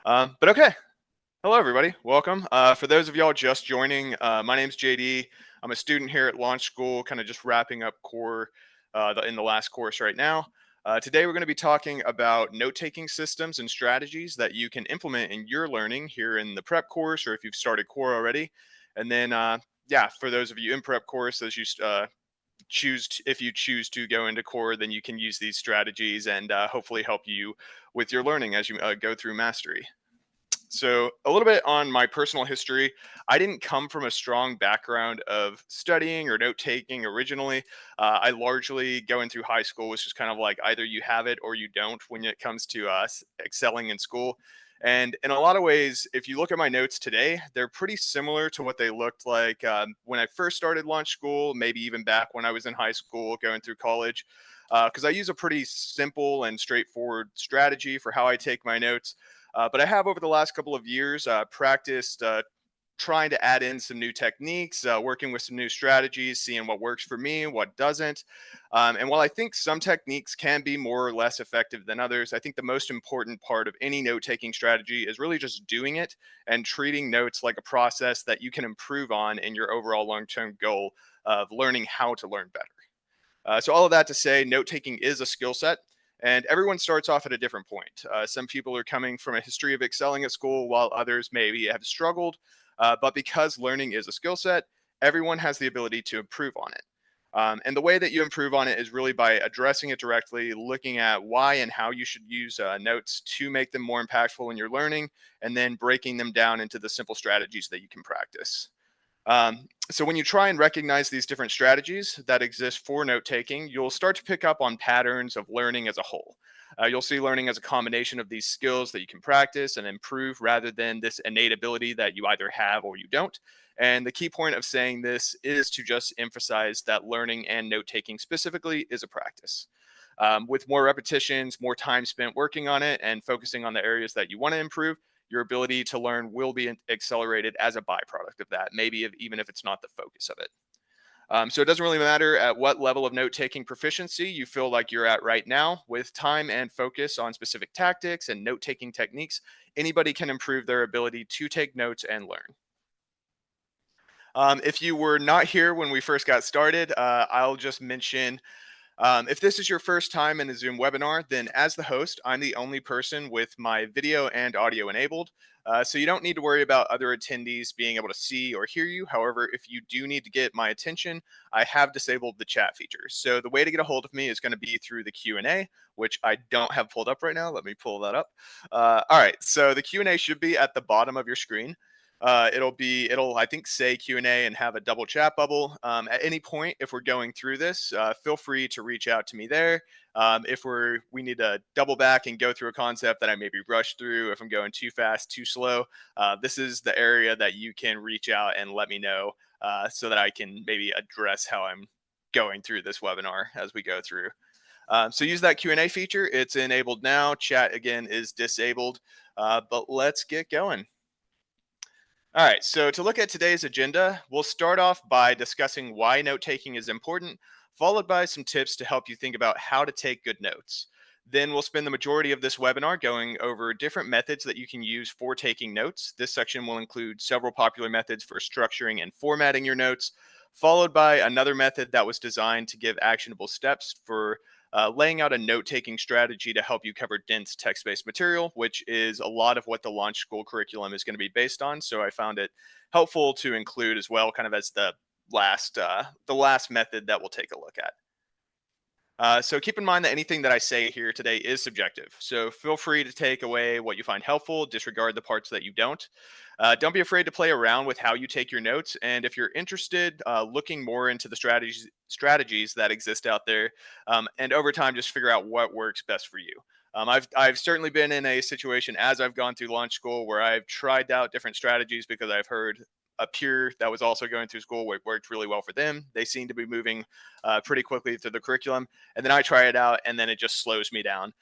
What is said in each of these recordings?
But okay, hello everybody, welcome. For those of y'all just joining, my name's JD. I'm a student here at Launch School, kind of just wrapping up core in the last course right now. Today we're going to be talking about note-taking systems and strategies that you can implement in your learning here in the prep course, or if you've started core already. And then, yeah, for those of you in prep course, as you if you choose to go into core, then you can use these strategies and hopefully help you with your learning as you go through mastery. So, a little bit on my personal history. I didn't come from a strong background of studying or note taking originally. I largely going through high school was just kind of like either you have it or you don't when it comes to excelling in school. And in a lot of ways, if you look at my notes today, they're pretty similar to what they looked like when I first started launch school, maybe even back when I was in high school going through college. Because I use a pretty simple and straightforward strategy for how I take my notes. But I have over the last couple of years practiced trying to add in some new techniques, working with some new strategies, seeing what works for me, what doesn't. And while I think some techniques can be more or less effective than others, I think the most important part of any note taking strategy is really just doing it and treating notes like a process that you can improve on in your overall long term goal of learning how to learn better. So all of that to say, note taking is a skill set, and everyone starts off at a different point. Some people are coming from a history of excelling at school, while others maybe have struggled. But because learning is a skill set, everyone has the ability to improve on it. And the way that you improve on it is really by addressing it directly, looking at why and how you should use notes to make them more impactful in your learning, and then breaking them down into the simple strategies that you can practice. So when you try and recognize these different strategies that exist for note taking, you'll start to pick up on patterns of learning as a whole. You'll see learning as a combination of these skills that you can practice and improve rather than this innate ability that you either have or you don't. And the key point of saying this is to just emphasize that learning and note taking specifically is a practice. With more repetitions, more time spent working on it, and focusing on the areas that you want to improve, your ability to learn will be accelerated as a byproduct of that, maybe even if it's not the focus of it. So it doesn't really matter at what level of note taking proficiency you feel like you're at right now. With time and focus on specific tactics and note taking techniques, anybody can improve their ability to take notes and learn. If you were not here when we first got started, I'll just mention if this is your first time in a Zoom webinar, then as the host, I'm the only person with my video and audio enabled. So you don't need to worry about other attendees being able to see or hear you. However, if you do need to get my attention, I have disabled the chat feature. So the way to get a hold of me is going to be through the Q&A, which I don't have pulled up right now. Let me pull that up. All right, so the Q&A should be at the bottom of your screen. It'll I think say Q&A and have a double chat bubble. At any point, if we're going through this, feel free to reach out to me there. If we need to double back and go through a concept that I maybe rushed through, if I'm going too fast, too slow, this is the area that you can reach out and let me know so that I can maybe address how I'm going through this webinar as we go through. So use that Q&A feature. It's enabled now. Chat again is disabled, but let's get going. All right, so to look at today's agenda, we'll start off by discussing why note taking is important, followed by some tips to help you think about how to take good notes. Then we'll spend the majority of this webinar going over different methods that you can use for taking notes. This section will include several popular methods for structuring and formatting your notes, followed by another method that was designed to give actionable steps for laying out a note-taking strategy to help you cover dense text-based material, which is a lot of what the Launch School curriculum is going to be based on. So I found it helpful to include as well, kind of as the last method that we'll take a look at. So keep in mind that anything that I say here today is subjective. So feel free to take away what you find helpful, disregard the parts that you don't. Don't be afraid to play around with how you take your notes. And if you're interested, looking more into the strategies that exist out there, and over time, just figure out what works best for you. I've certainly been in a situation as I've gone through launch school where I've tried out different strategies because I've heard a peer that was also going through school where it worked really well for them. They seem to be moving pretty quickly through the curriculum, and then I try it out, and then it just slows me down.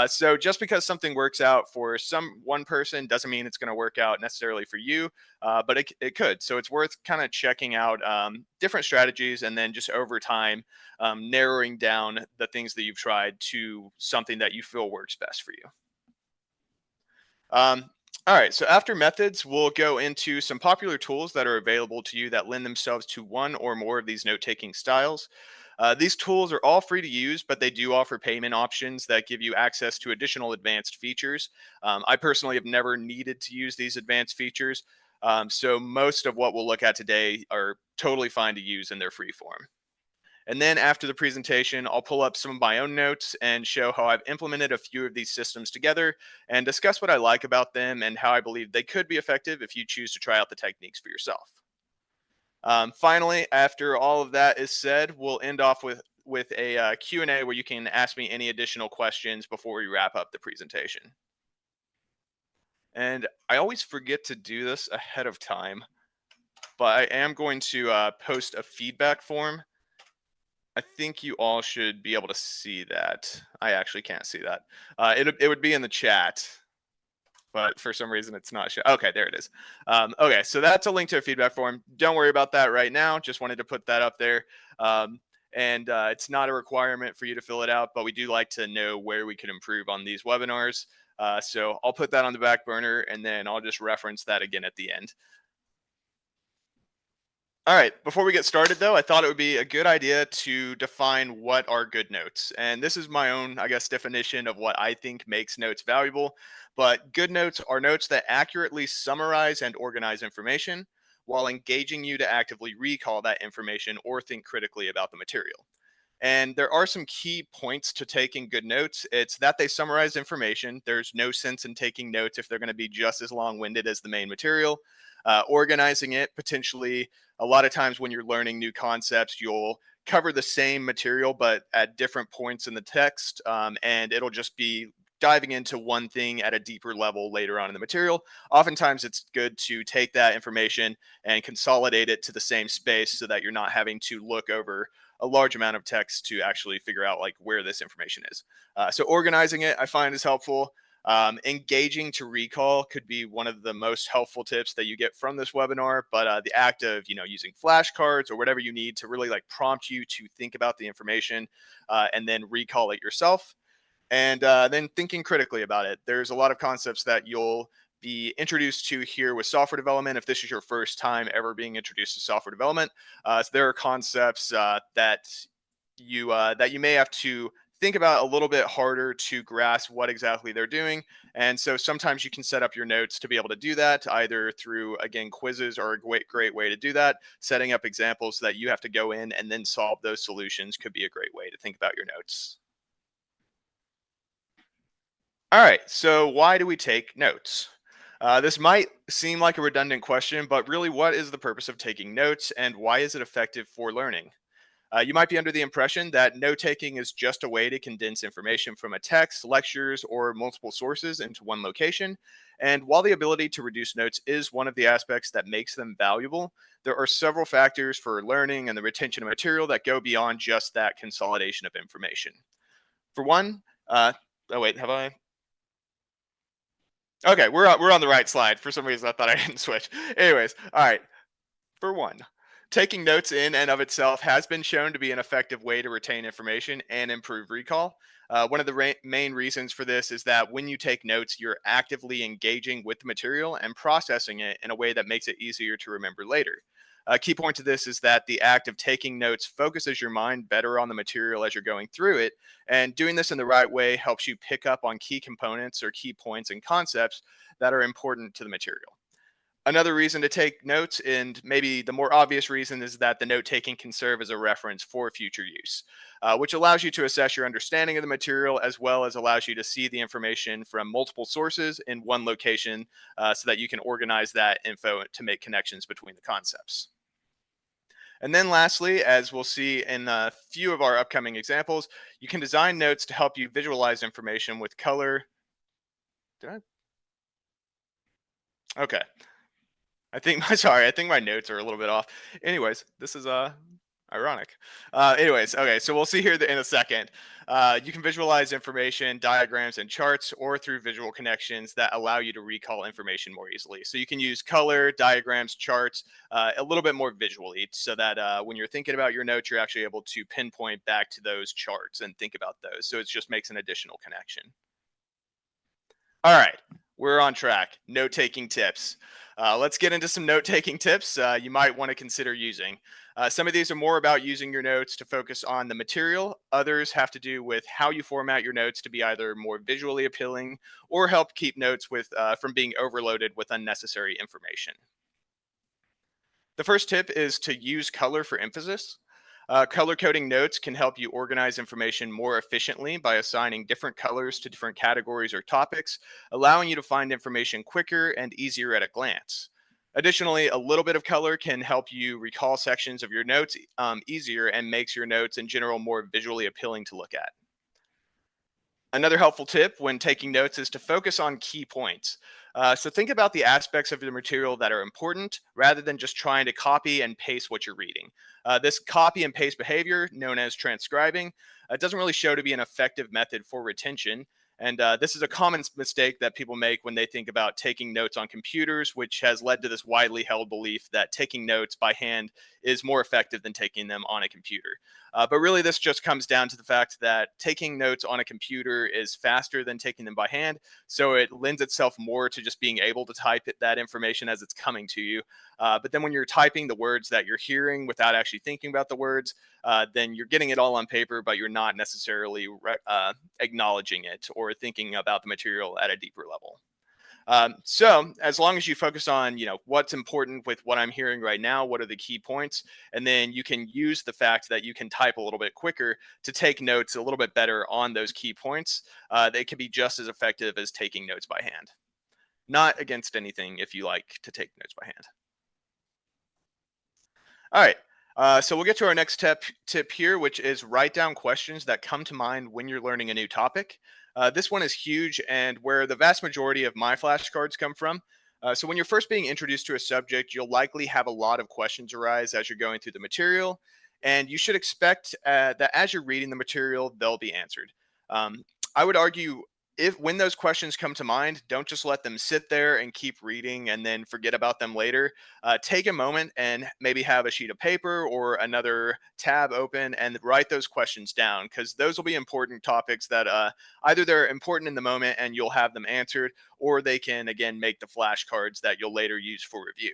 So just because something works out for one person doesn't mean it's going to work out necessarily for you, but it could. So it's worth kind of checking out different strategies, and then just over time narrowing down the things that you've tried to something that you feel works best for you. All right, so after methods, we'll go into some popular tools that are available to you that lend themselves to one or more of these note taking styles. These tools are all free to use, but they do offer payment options that give you access to additional advanced features. I personally have never needed to use these advanced features, so most of what we'll look at today are totally fine to use in their free form. And then after the presentation, I'll pull up some of my own notes and show how I've implemented a few of these systems together and discuss what I like about them and how I believe they could be effective if you choose to try out the techniques for yourself. Finally, after all of that is said, we'll end off with a Q&A where you can ask me any additional questions before we wrap up the presentation. And I always forget to do this ahead of time, but I am going to post a feedback form. I think you all should be able to see that. I actually can't see that. It would be in the chat, but for some reason it's not. Okay, there it is. Okay, so that's a link to a feedback form. Don't worry about that right now. Just wanted to put that up there. And it's not a requirement for you to fill it out, but we do like to know where we can improve on these webinars. So I'll put that on the back burner, and then I'll just reference that again at the end. All right, before we get started though, I thought it would be a good idea to define what are good notes. And this is my own, I guess, definition of what I think makes notes valuable. But good notes are notes that accurately summarize and organize information while engaging you to actively recall that information or think critically about the material. And there are some key points to taking good notes. It's that they summarize information. There's no sense in taking notes if they're going to be just as long winded as the main material. Organizing it, potentially, a lot of times when you're learning new concepts, you'll cover the same material, but at different points in the text. And it'll just be diving into one thing at a deeper level later on in the material. Oftentimes, it's good to take that information and consolidate it to the same space so that you're not having to look over a large amount of text to actually figure out like where this information is. So organizing it, I find is helpful. Engaging to recall could be one of the most helpful tips that you get from this webinar. But the act of using flashcards or whatever you need to really like prompt you to think about the information and then recall it yourself, and then thinking critically about it. There's a lot of concepts that you'll be introduced to here with software development if this is your first time ever being introduced to software development. So there are concepts that you may have to think about a little bit harder to grasp what exactly they're doing. And so sometimes you can set up your notes to be able to do that, either through, again, quizzes are a great way to do that. Setting up examples so that you have to go in and then solve those solutions could be a great way to think about your notes. All right, so why do we take notes? This might seem like a redundant question, but really, what is the purpose of taking notes and why is it effective for learning? You might be under the impression that note taking is just a way to condense information from a text, lectures, or multiple sources into one location. And while the ability to reduce notes is one of the aspects that makes them valuable, there are several factors for learning and the retention of material that go beyond just that consolidation of information. For one, oh wait, have I? Okay, we're on the right slide. For some reason, I thought I didn't switch. Anyways, all right. For one, taking notes in and of itself has been shown to be an effective way to retain information and improve recall. One of the main reasons for this is that when you take notes, you're actively engaging with the material and processing it in a way that makes it easier to remember later. A key point to this is that the act of taking notes focuses your mind better on the material as you're going through it. And doing this in the right way helps you pick up on key components or key points and concepts that are important to the material. Another reason to take notes, and maybe the more obvious reason, is that the note taking can serve as a reference for future use, which allows you to assess your understanding of the material as well as allows you to see the information from multiple sources in one location so that you can organize that info to make connections between the concepts. And then lastly, as we'll see in a few of our upcoming examples, you can design notes to help you visualize information with color. Did I? Okay. I think my notes are a little bit off. Anyways, this is ironic. Anyways, okay, so we'll see here in a second. You can visualize information, diagrams, and charts, or through visual connections that allow you to recall information more easily. So you can use color, diagrams, charts, a little bit more visually, so that when you're thinking about your notes, you're actually able to pinpoint back to those charts and think about those. So it just makes an additional connection. All right. We're on track. Note taking tips. Let's get into some note taking tips you might want to consider using. Some of these are more about using your notes to focus on the material. Others have to do with how you format your notes to be either more visually appealing or help keep notes from being overloaded with unnecessary information. The first tip is to use color for emphasis. Color coding notes can help you organize information more efficiently by assigning different colors to different categories or topics, allowing you to find information quicker and easier at a glance. Additionally, a little bit of color can help you recall sections of your notes easier and makes your notes in general more visually appealing to look at. Another helpful tip when taking notes is to focus on key points. So think about the aspects of the material that are important rather than just trying to copy and paste what you're reading. This copy and paste behavior, known as transcribing, doesn't really show to be an effective method for retention. And this is a common mistake that people make when they think about taking notes on computers, which has led to this widely held belief that taking notes by hand is more effective than taking them on a computer. But really, this just comes down to the fact that taking notes on a computer is faster than taking them by hand. So it lends itself more to just being able to that information as it's coming to you. But then when you're typing the words that you're hearing without actually thinking about the words, then you're getting it all on paper, but you're not necessarily acknowledging it or thinking about the material at a deeper level. So as long as you focus on, what's important with what I'm hearing right now, what are the key points, and then you can use the fact that you can type a little bit quicker to take notes a little bit better on those key points, they can be just as effective as taking notes by hand. Not against anything if you like to take notes by hand. All right. So we'll get to our next tip here, which is write down questions that come to mind when you're learning a new topic. This one is huge and where the vast majority of my flashcards come from. So when you're first being introduced to a subject, you'll likely have a lot of questions arise as you're going through the material, and you should expect that as you're reading the material, they'll be answered. Um, I would argue if when those questions come to mind, don't just let them sit there and keep reading and then forget about them later. Take a moment and maybe have a sheet of paper or another tab open and write those questions down because those will be important topics that either they're important in the moment and you'll have them answered, or they can again make the flashcards that you'll later use for review.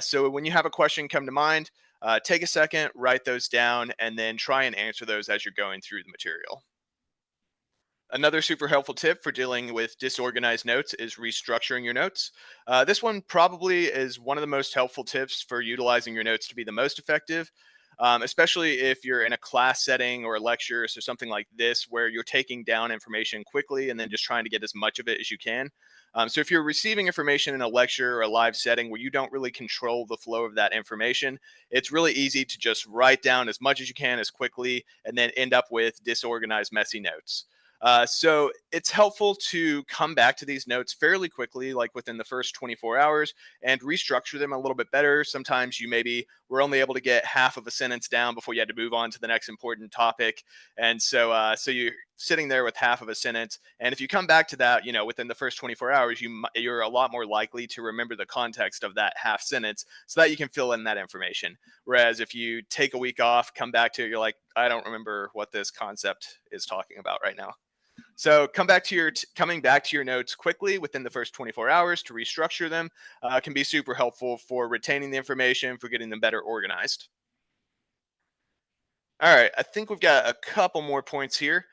So when you have a question come to mind, take a second, write those down, and then try and answer those as you're going through the material. Another super helpful tip for dealing with disorganized notes is restructuring your notes. This one probably is one of the most helpful tips for utilizing your notes to be the most effective, especially if you're in a class setting or a lecture, so something like this, where you're taking down information quickly and then just trying to get as much of it as you can. So if you're receiving information in a lecture or a live setting where you don't really control the flow of that information, it's really easy to just write down as much as you can as quickly and then end up with disorganized, messy notes. So it's helpful to come back to these notes fairly quickly, like within the first 24 hours, and restructure them a little bit better. Sometimes you maybe were only able to get half of a sentence down before you had to move on to the next important topic, and so you're sitting there with half of a sentence. And if you come back to that, within the first 24 hours, you're a lot more likely to remember the context of that half sentence, so that you can fill in that information. Whereas if you take a week off, come back to it, you're like, I don't remember what this concept is talking about right now. So coming back to your notes quickly within the first 24 hours to restructure them can be super helpful for retaining the information, for getting them better organized. All right, I think we've got a couple more points here.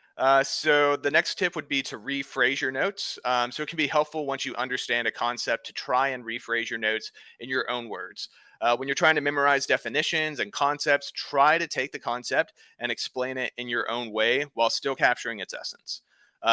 So the next tip would be to rephrase your notes. So it can be helpful once you understand a concept to try and rephrase your notes in your own words. When you're trying to memorize definitions and concepts, try to take the concept and explain it in your own way while still capturing its essence.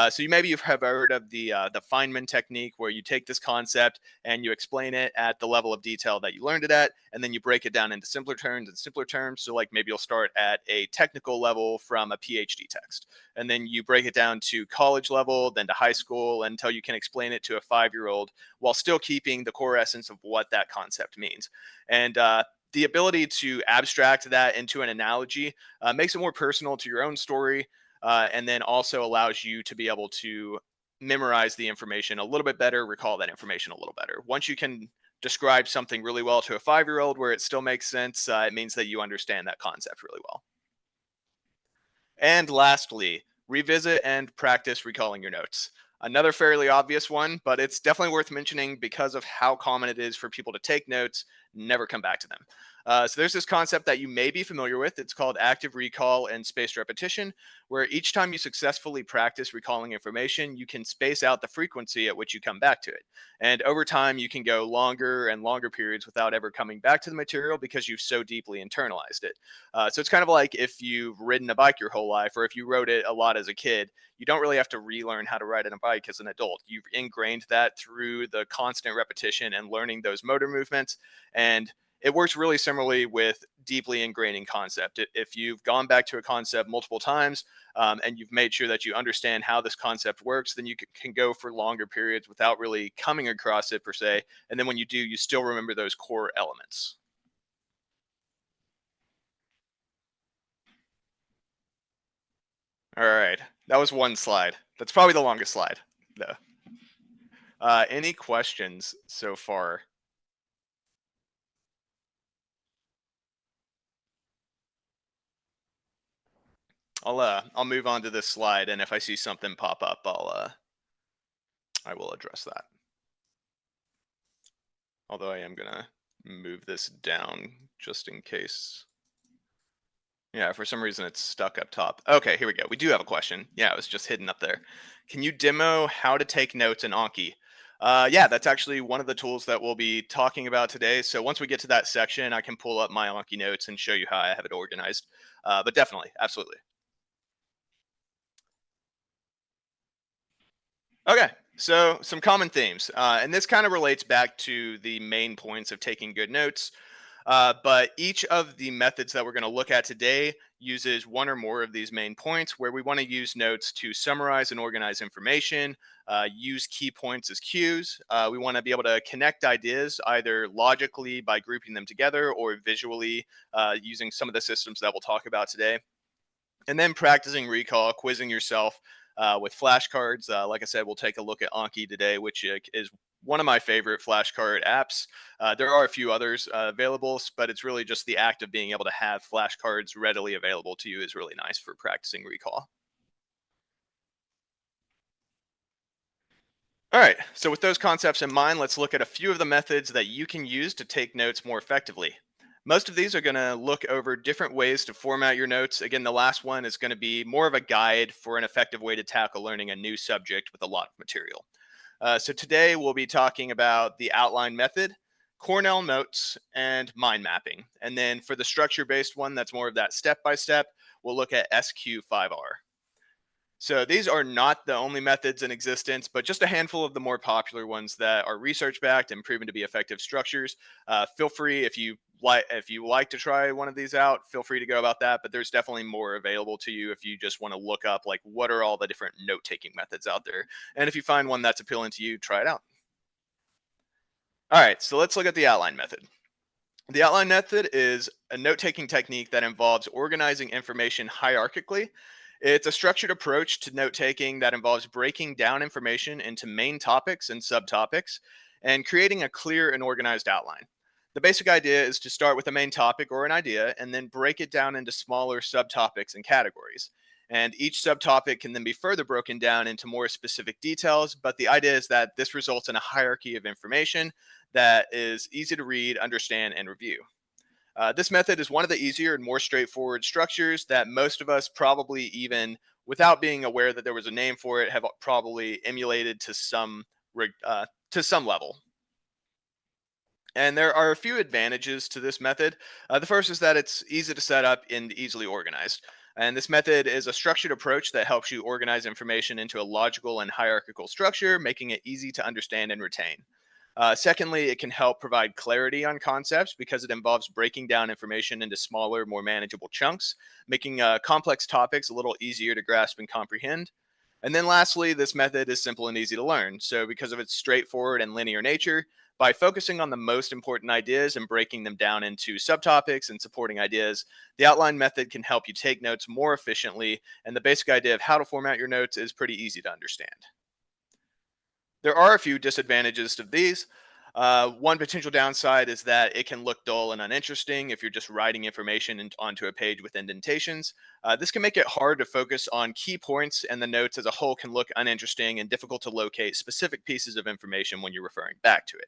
So you've have heard of the Feynman technique, where you take this concept and you explain it at the level of detail that you learned it at, and then you break it down into simpler terms and simpler terms. So like maybe you'll start at a technical level from a PhD text, and then you break it down to college level, then to high school, until you can explain it to a 5-year-old while still keeping the core essence of what that concept means. And the ability to abstract that into an analogy makes it more personal to your own story, and then also allows you to be able to memorize the information a little bit better, recall that information a little better. Once you can describe something really well to a 5-year-old where it still makes sense, it means that you understand that concept really well. And lastly, revisit and practice recalling your notes. Another fairly obvious one, but it's definitely worth mentioning because of how common it is for people to take notes, never come back to them. So there's this concept that you may be familiar with. It's called active recall and spaced repetition, where each time you successfully practice recalling information, you can space out the frequency at which you come back to it. And over time, you can go longer and longer periods without ever coming back to the material because you've so deeply internalized it. So it's kind of like if you've ridden a bike your whole life, or if you rode it a lot as a kid, you don't really have to relearn how to ride on a bike as an adult. You've ingrained that through the constant repetition and learning those motor movements. And it works really similarly with deeply ingraining concept. If you've gone back to a concept multiple times, and you've made sure that you understand how this concept works, then you can go for longer periods without really coming across it per se. And then when you do, you still remember those core elements. All right. That was one slide. That's probably the longest slide, though. Any questions so far? I'll move on to this slide, and if I see something pop up, I will address that. Although I am gonna move this down just in case. Yeah, for some reason it's stuck up top. Okay, here we go. We do have a question. Yeah, it was just hidden up there. Can you demo how to take notes in Anki? Yeah, that's actually one of the tools that we'll be talking about today. So once we get to that section, I can pull up my Anki notes and show you how I have it organized. But definitely, absolutely. Okay, so some common themes, and this kind of relates back to the main points of taking good notes. But each of the methods that we're going to look at today uses one or more of these main points where we want to use notes to summarize and organize information, use key points as cues. We want to be able to connect ideas either logically by grouping them together or visually using some of the systems that we'll talk about today. And then practicing recall, quizzing yourself with flashcards. Like I said, we'll take a look at Anki today, which is one of my favorite flashcard apps. There are a few others available, but it's really just the act of being able to have flashcards readily available to you is really nice for practicing recall. All right, so with those concepts in mind, let's look at a few of the methods that you can use to take notes more effectively. Most of these are going to look over different ways to format your notes. Again, the last one is going to be more of a guide for an effective way to tackle learning a new subject with a lot of material. So today we'll be talking about the outline method, Cornell notes, and mind mapping. And then for the structure based one, that's more of that step by step, we'll look at SQ5R. So these are not the only methods in existence, but just a handful of the more popular ones that are research backed and proven to be effective structures. Feel free if you like to try one of these out, feel free to go about that. But there's definitely more available to you if you just want to look up like what are all the different note taking methods out there. And if you find one that's appealing to you, try it out. All right, so let's look at the outline method. The outline method is a note taking technique that involves organizing information hierarchically. It's a structured approach to note taking that involves breaking down information into main topics and subtopics and creating a clear and organized outline. The basic idea is to start with a main topic or an idea and then break it down into smaller subtopics and categories. And each subtopic can then be further broken down into more specific details. But the idea is that this results in a hierarchy of information that is easy to read, understand, and review. This method is one of the easier and more straightforward structures that most of us probably even without being aware that there was a name for it have probably emulated to some level. And there are a few advantages to this method. The first is that it's easy to set up and easily organized. And this method is a structured approach that helps you organize information into a logical and hierarchical structure, making it easy to understand and retain. Secondly, it can help provide clarity on concepts because it involves breaking down information into smaller, more manageable chunks, making complex topics a little easier to grasp and comprehend. And then lastly, this method is simple and easy to learn. So, because of its straightforward and linear nature, by focusing on the most important ideas and breaking them down into subtopics and supporting ideas, the outline method can help you take notes more efficiently. And the basic idea of how to format your notes is pretty easy to understand. There are a few disadvantages to these. One potential downside is that it can look dull and uninteresting if you're just writing information onto a page with indentations. This can make it hard to focus on key points, and the notes as a whole can look uninteresting and difficult to locate specific pieces of information when you're referring back to it.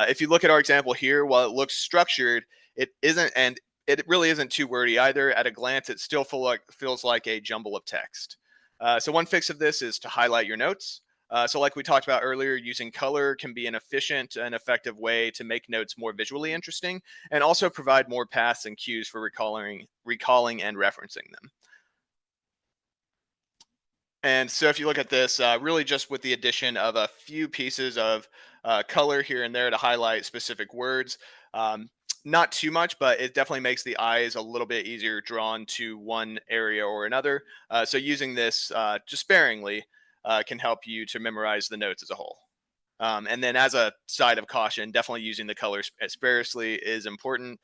If you look at our example here, while it looks structured, it isn't, and it really isn't too wordy either. At a glance, it still feels like a jumble of text. So one fix of this is to highlight your notes. So like we talked about earlier, using color can be an efficient and effective way to make notes more visually interesting and also provide more paths and cues for recalling and referencing them. And so if you look at this, really just with the addition of a few pieces of color here and there to highlight specific words, um, not too much, but it definitely makes the eyes a little bit easier drawn to one area or another. So using this just sparingly can help you to memorize the notes as a whole. And then as a side of caution, definitely using the color sparsely is important,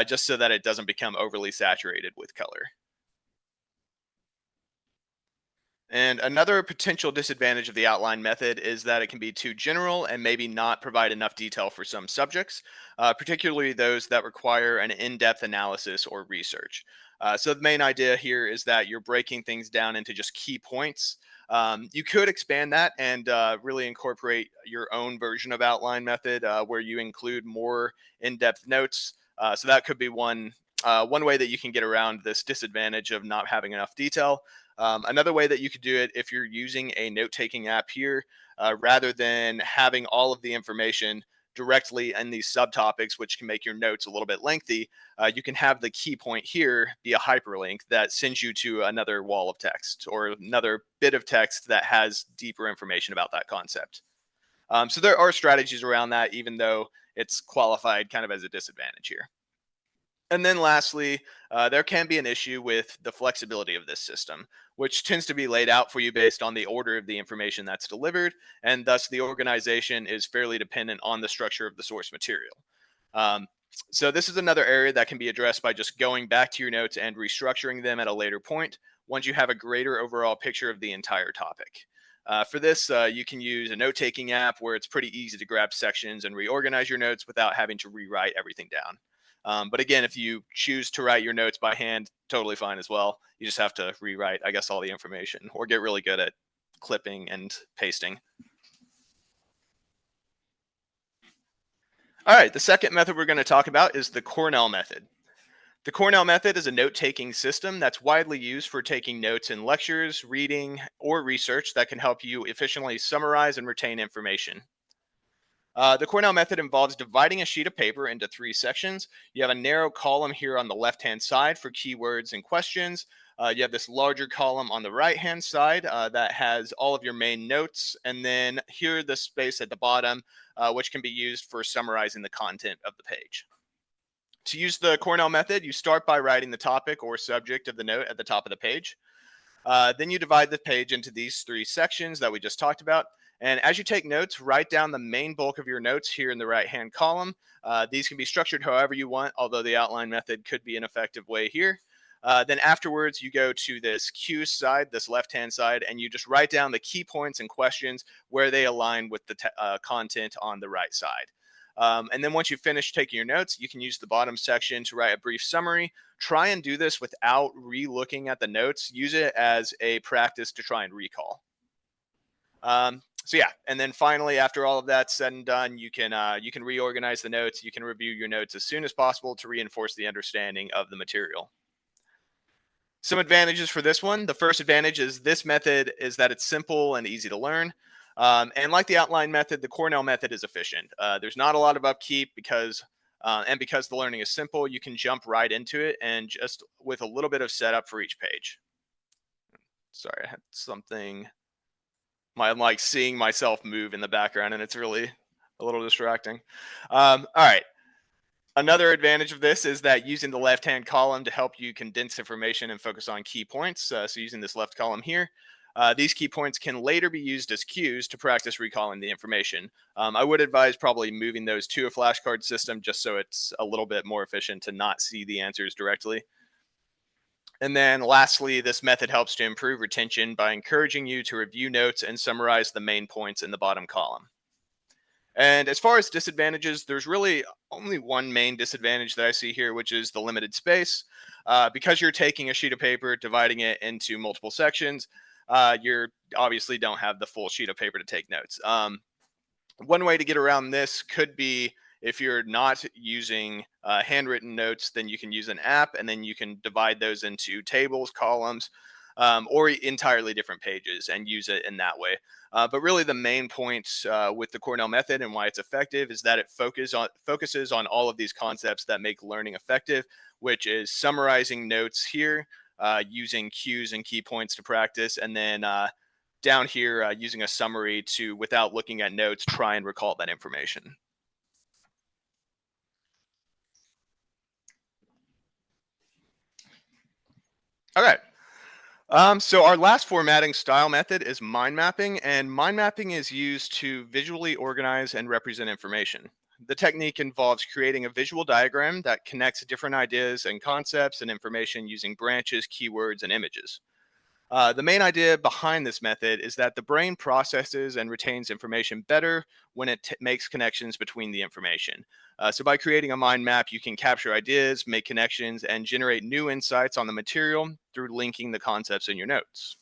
just so that it doesn't become overly saturated with color. And another potential disadvantage of the outline method is that it can be too general and maybe not provide enough detail for some subjects, particularly those that require an in depth analysis or research. So, the main idea here is that you're breaking things down into just key points. You could expand that and really incorporate your own version of outline method where you include more in depth notes. So, that could be one way that you can get around this disadvantage of not having enough detail. Another way that you could do it if you're using a note taking app here, rather than having all of the information directly in these subtopics, which can make your notes a little bit lengthy, you can have the key point here be a hyperlink that sends you to another wall of text or another bit of text that has deeper information about that concept. So there are strategies around that, even though it's qualified kind of as a disadvantage here. And then lastly, there can be an issue with the flexibility of this system, which tends to be laid out for you based on the order of the information that's delivered, and thus the organization is fairly dependent on the structure of the source material. Um, so this is another area that can be addressed by just going back to your notes and restructuring them at a later point once you have a greater overall picture of the entire topic. For this, you can use a note taking app where it's pretty easy to grab sections and reorganize your notes without having to rewrite everything down. But again, if you choose to write your notes by hand, totally fine as well. You just have to rewrite, I guess, all the information or get really good at clipping and pasting. All right, the second method we're going to talk about is the Cornell method. The Cornell method is a note taking system that's widely used for taking notes in lectures, reading, or research that can help you efficiently summarize and retain information. The Cornell method involves dividing a sheet of paper into three sections. You have a narrow column here on the left hand side for keywords and questions. You have this larger column on the right hand side that has all of your main notes. And then here, the space at the bottom, which can be used for summarizing the content of the page. To use the Cornell method, you start by writing the topic or subject of the note at the top of the page. Then you divide the page into these three sections that we just talked about. And as you take notes, write down the main bulk of your notes here in the right hand column. These can be structured however you want, although the outline method could be an effective way here. Then afterwards, you go to this Q side, this left hand side, and you just write down the key points and questions where they align with the content on the right side. And then once you finish taking your notes, you can use the bottom section to write a brief summary. Try and do this without re-looking at the notes. Use it as a practice to try and recall. So yeah, and then finally, after all of that's said and done, you can reorganize the notes. You can review your notes as soon as possible to reinforce the understanding of the material. Some advantages for this one. The first advantage is this method is that it's simple and easy to learn. And like the outline method, the Cornell method is efficient. There's not a lot of upkeep because the learning is simple, you can jump right into it and just with a little bit of setup for each page. Sorry, I had something. I'm like seeing myself move in the background, and it's really a little distracting. All right. Another advantage of this is that using the left-hand column to help you condense information and focus on key points. So using this left column here, these key points can later be used as cues to practice recalling the information. I would advise probably moving those to a flashcard system just so it's a little bit more efficient to not see the answers directly. And then lastly, this method helps to improve retention by encouraging you to review notes and summarize the main points in the bottom column. And as far as disadvantages, there's really only one main disadvantage that I see here, which is the limited space. Because you're taking a sheet of paper, dividing it into multiple sections, you're obviously don't have the full sheet of paper to take notes. One way to get around this could be if you're not using handwritten notes, then you can use an app and then you can divide those into tables, columns, or entirely different pages and use it in that way. But really, the main point with the Cornell method and why it's effective is that it focuses on all of these concepts that make learning effective, which is summarizing notes here, using cues and key points to practice, and then down here using a summary to, without looking at notes, try and recall that information. All right. So our last formatting style method is mind mapping, and mind mapping is used to visually organize and represent information. The technique involves creating a visual diagram that connects different ideas and concepts and information using branches, keywords, and images. The main idea behind this method is that the brain processes and retains information better when it makes connections between the information. So, by creating a mind map, you can capture ideas, make connections, and generate new insights on the material through linking the concepts in your notes.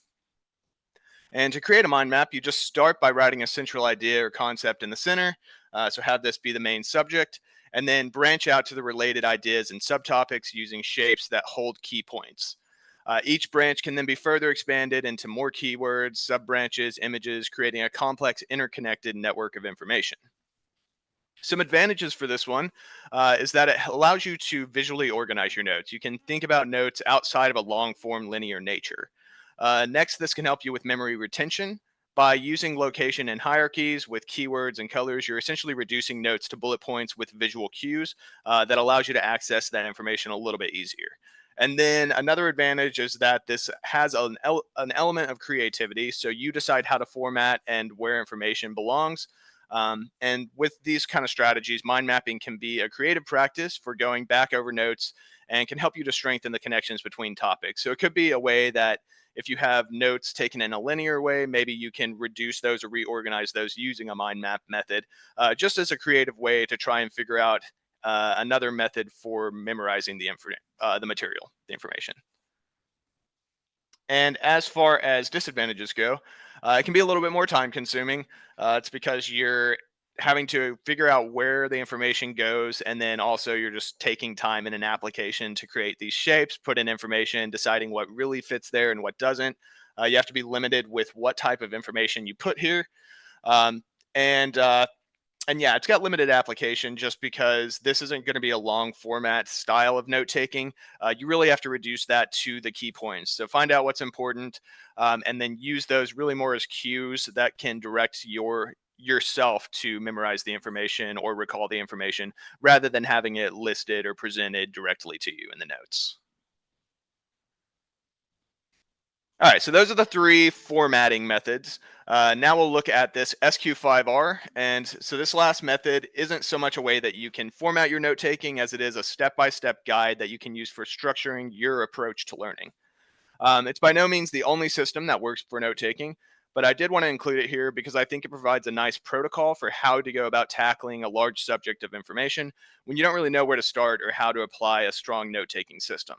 And to create a mind map, you just start by writing a central idea or concept in the center. So, have this be the main subject, and then branch out to the related ideas and subtopics using shapes that hold key points. Each branch can then be further expanded into more keywords, sub branches, images, creating a complex interconnected network of information. Some advantages for this one is that it allows you to visually organize your notes. You can think about notes outside of a long form linear nature. Next, this can help you with memory retention. By using location and hierarchies with keywords and colors, you're essentially reducing notes to bullet points with visual cues that allows you to access that information a little bit easier. And then another advantage is that this has an element of creativity. So you decide how to format and where information belongs. And with these kind of strategies, mind mapping can be a creative practice for going back over notes and can help you to strengthen the connections between topics. So it could be a way that if you have notes taken in a linear way, maybe you can reduce those or reorganize those using a mind map method, just as a creative way to try and figure out another method for memorizing the material, the information. And as far as disadvantages go, it can be a little bit more time consuming. It's because you're having to figure out where the information goes, and then also you're just taking time in an application to create these shapes, put in information, deciding what really fits there and what doesn't. You have to be limited with what type of information you put here. Um, and and yeah, it's got limited application just because this isn't going to be a long format style of note taking. You really have to reduce that to the key points. So find out what's important, and then use those really more as cues that can direct yourself to memorize the information or recall the information rather than having it listed or presented directly to you in the notes. All right, so those are the three formatting methods. Now we'll look at this SQ5R. And so this last method isn't so much a way that you can format your note taking as it is a step by step guide that you can use for structuring your approach to learning. It's by no means the only system that works for note taking, but I did want to include it here because I think it provides a nice protocol for how to go about tackling a large subject of information when you don't really know where to start or how to apply a strong note taking system.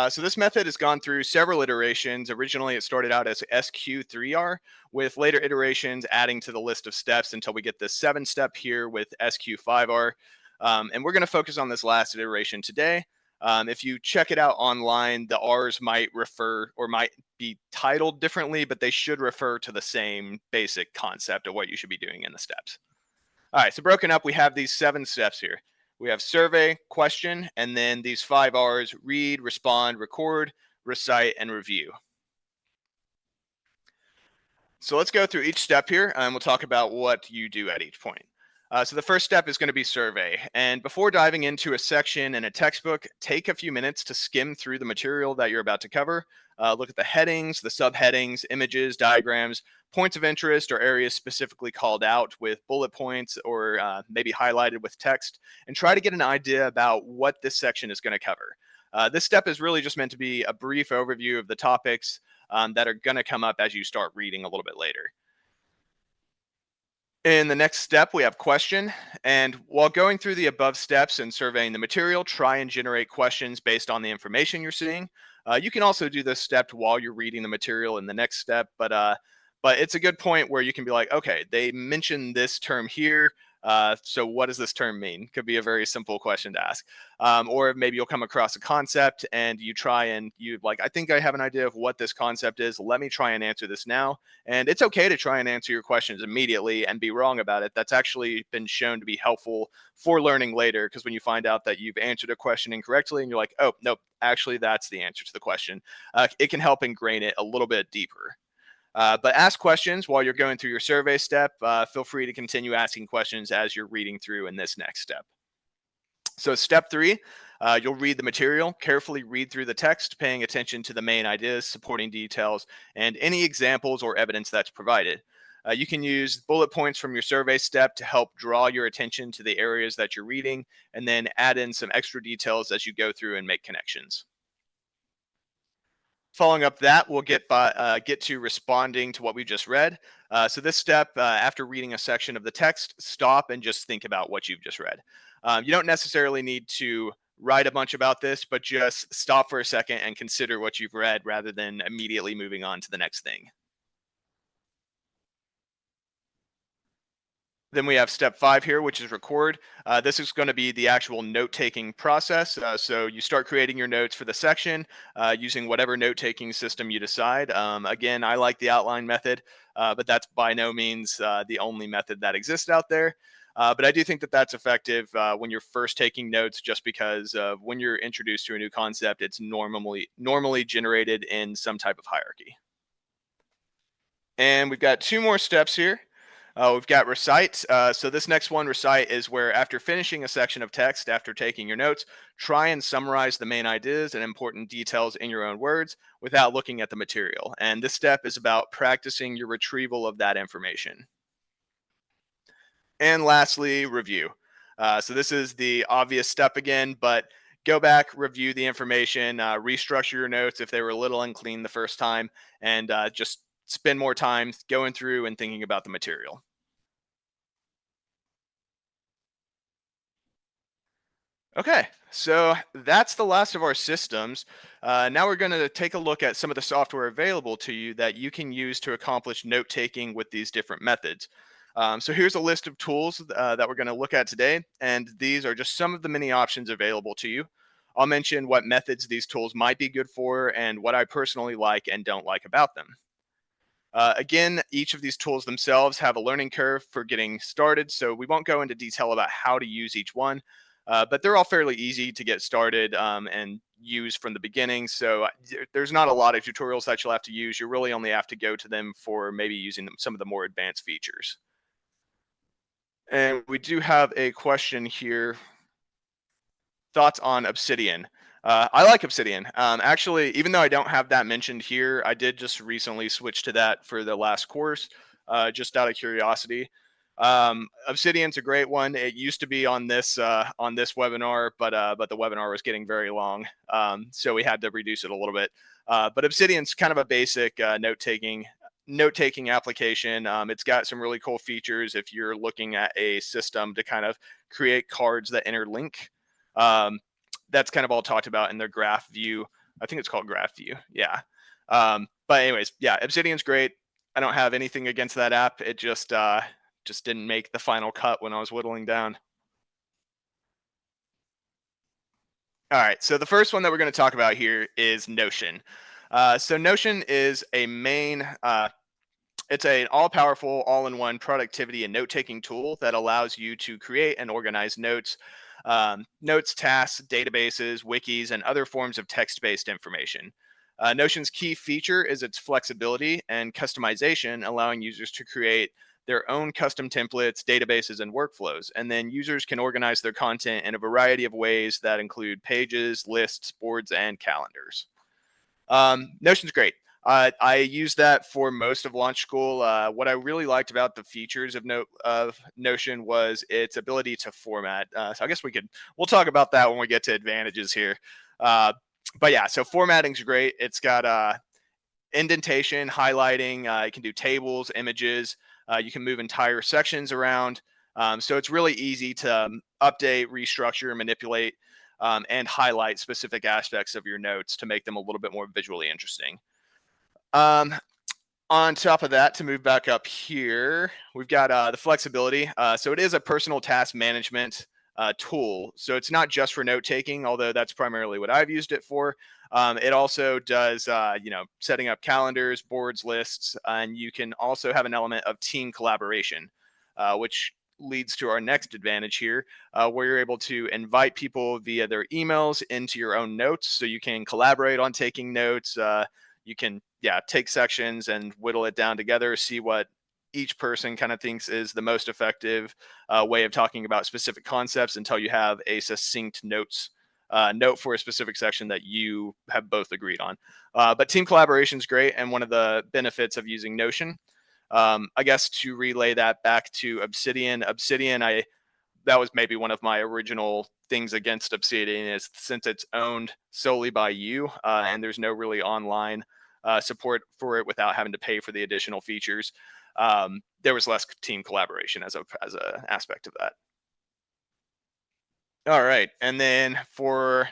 So this method has gone through several iterations. Originally, it started out as SQ3R, with later iterations adding to the list of steps until we get this 7-step here with SQ5R. And we're going to focus on this last iteration today. If you check it out online, the R's might refer or might be titled differently, but they should refer to the same basic concept of what you should be doing in the steps. All right, so broken up, we have these 7 steps here. We have survey, question, and then these 5 R's: read, respond, record, recite, and review. So let's go through each step here and we'll talk about what you do at each point. So the first step is going to be survey. And before diving into a section in a textbook, take a few minutes to skim through the material that you're about to cover. Look at the headings, the subheadings, images, diagrams, points of interest, or areas specifically called out with bullet points or maybe highlighted with text, and try to get an idea about what this section is going to cover. This step is really just meant to be a brief overview of the topics that are going to come up as you start reading a little bit later. In the next step, we have question. And while going through the above steps and surveying the material, try and generate questions based on the information you're seeing. You can also do this step while you're reading the material in the next step, but it's a good point where you can be like, okay, they mentioned this term here. So what does this term mean? Could be a very simple question to ask. Or maybe you'll come across a concept and you try and you like, I think I have an idea of what this concept is. Let me try and answer this now. And it's okay to try and answer your questions immediately and be wrong about it. That's actually been shown to be helpful for learning later, because when you find out that you've answered a question incorrectly and you're like, oh, nope, actually, that's the answer to the question, it can help ingrain it a little bit deeper. But ask questions while you're going through your survey step. Feel free to continue asking questions as you're reading through in this next step. So, step three, you'll read the material, carefully read through the text, paying attention to the main ideas, supporting details, and any examples or evidence that's provided. You can use bullet points from your survey step to help draw your attention to the areas that you're reading, and then add in some extra details as you go through and make connections. Following up that, we'll get to responding to what we just read. So this step, after reading a section of the text, stop and just think about what you've just read. You don't necessarily need to write a bunch about this, but just stop for a second and consider what you've read rather than immediately moving on to the next thing. Then we have step five here, which is record. This is going to be the actual note taking process. So you start creating your notes for the section using whatever note taking system you decide. Again, I like the outline method, but that's by no means the only method that exists out there. But I do think that that's effective when you're first taking notes, just because when you're introduced to a new concept, it's normally generated in some type of hierarchy. And we've got two more steps here. We've got recite. So this next one, recite, is where after finishing a section of text, after taking your notes, try and summarize the main ideas and important details in your own words without looking at the material. And this step is about practicing your retrieval of that information. And lastly, review. So this is the obvious step again, but go back, review the information, restructure your notes if they were a little unclean the first time, and just spend more time going through and thinking about the material. Okay, so that's the last of our systems. Now we're going to take a look at some of the software available to you that you can use to accomplish note taking with these different methods. So here's a list of tools that we're going to look at today, and these are just some of the many options available to you. I'll mention what methods these tools might be good for and what I personally like and don't like about them. Again, each of these tools themselves have a learning curve for getting started, so we won't go into detail about how to use each one, but they're all fairly easy to get started and use from the beginning. So there's not a lot of tutorials that you'll have to use. You really only have to go to them for maybe using some of the more advanced features. And we do have a question here. Thoughts on Obsidian? I like Obsidian. Actually, even though I don't have that mentioned here, I did just recently switch to that for the last course, just out of curiosity. Obsidian's a great one. It used to be on this webinar, but the webinar was getting very long, so we had to reduce it a little bit. But Obsidian's kind of a basic note taking application. It's got some really cool features if you're looking at a system to kind of create cards that interlink. Um, that's kind of all talked about in their graph view. I think it's called graph view. Yeah. But anyways, yeah, Obsidian's great. I don't have anything against that app. It just didn't make the final cut when I was whittling down. All right. So the first one that we're going to talk about here is Notion. So Notion is a main it's an all-powerful, all-in-one productivity and note-taking tool that allows you to create and organize notes, tasks, databases, wikis, and other forms of text-based information. Notion's key feature is its flexibility and customization, allowing users to create their own custom templates, databases, and workflows. And then users can organize their content in a variety of ways that include pages, lists, boards, and calendars. Notion's great. I use that for most of launch school. What I really liked about the features of Notion was its ability to format. So I guess we'll talk about that when we get to advantages here. Uh, but yeah, so formatting's great. It's got indentation, highlighting. It can do tables, images. You can move entire sections around. So it's really easy to update, restructure, manipulate, and highlight specific aspects of your notes to make them a little bit more visually interesting. On top of that, to move back up here, we've got the flexibility. So it is a personal task management tool. So it's not just for note taking, although that's primarily what I've used it for. It also does, setting up calendars, boards, lists, and you can also have an element of team collaboration, which leads to our next advantage here, where you're able to invite people via their emails into your own notes, so you can collaborate on taking notes. You can take sections and whittle it down together, see what each person kind of thinks is the most effective way of talking about specific concepts until you have a succinct note for a specific section that you have both agreed on. But team collaboration is great, and one of the benefits of using Notion, I guess, to relay that back to Obsidian. That was maybe one of my original things against Obsidian, is since it's owned solely by you, and there's no really online support for it without having to pay for the additional features. There was less team collaboration as a aspect of that. All right, and then for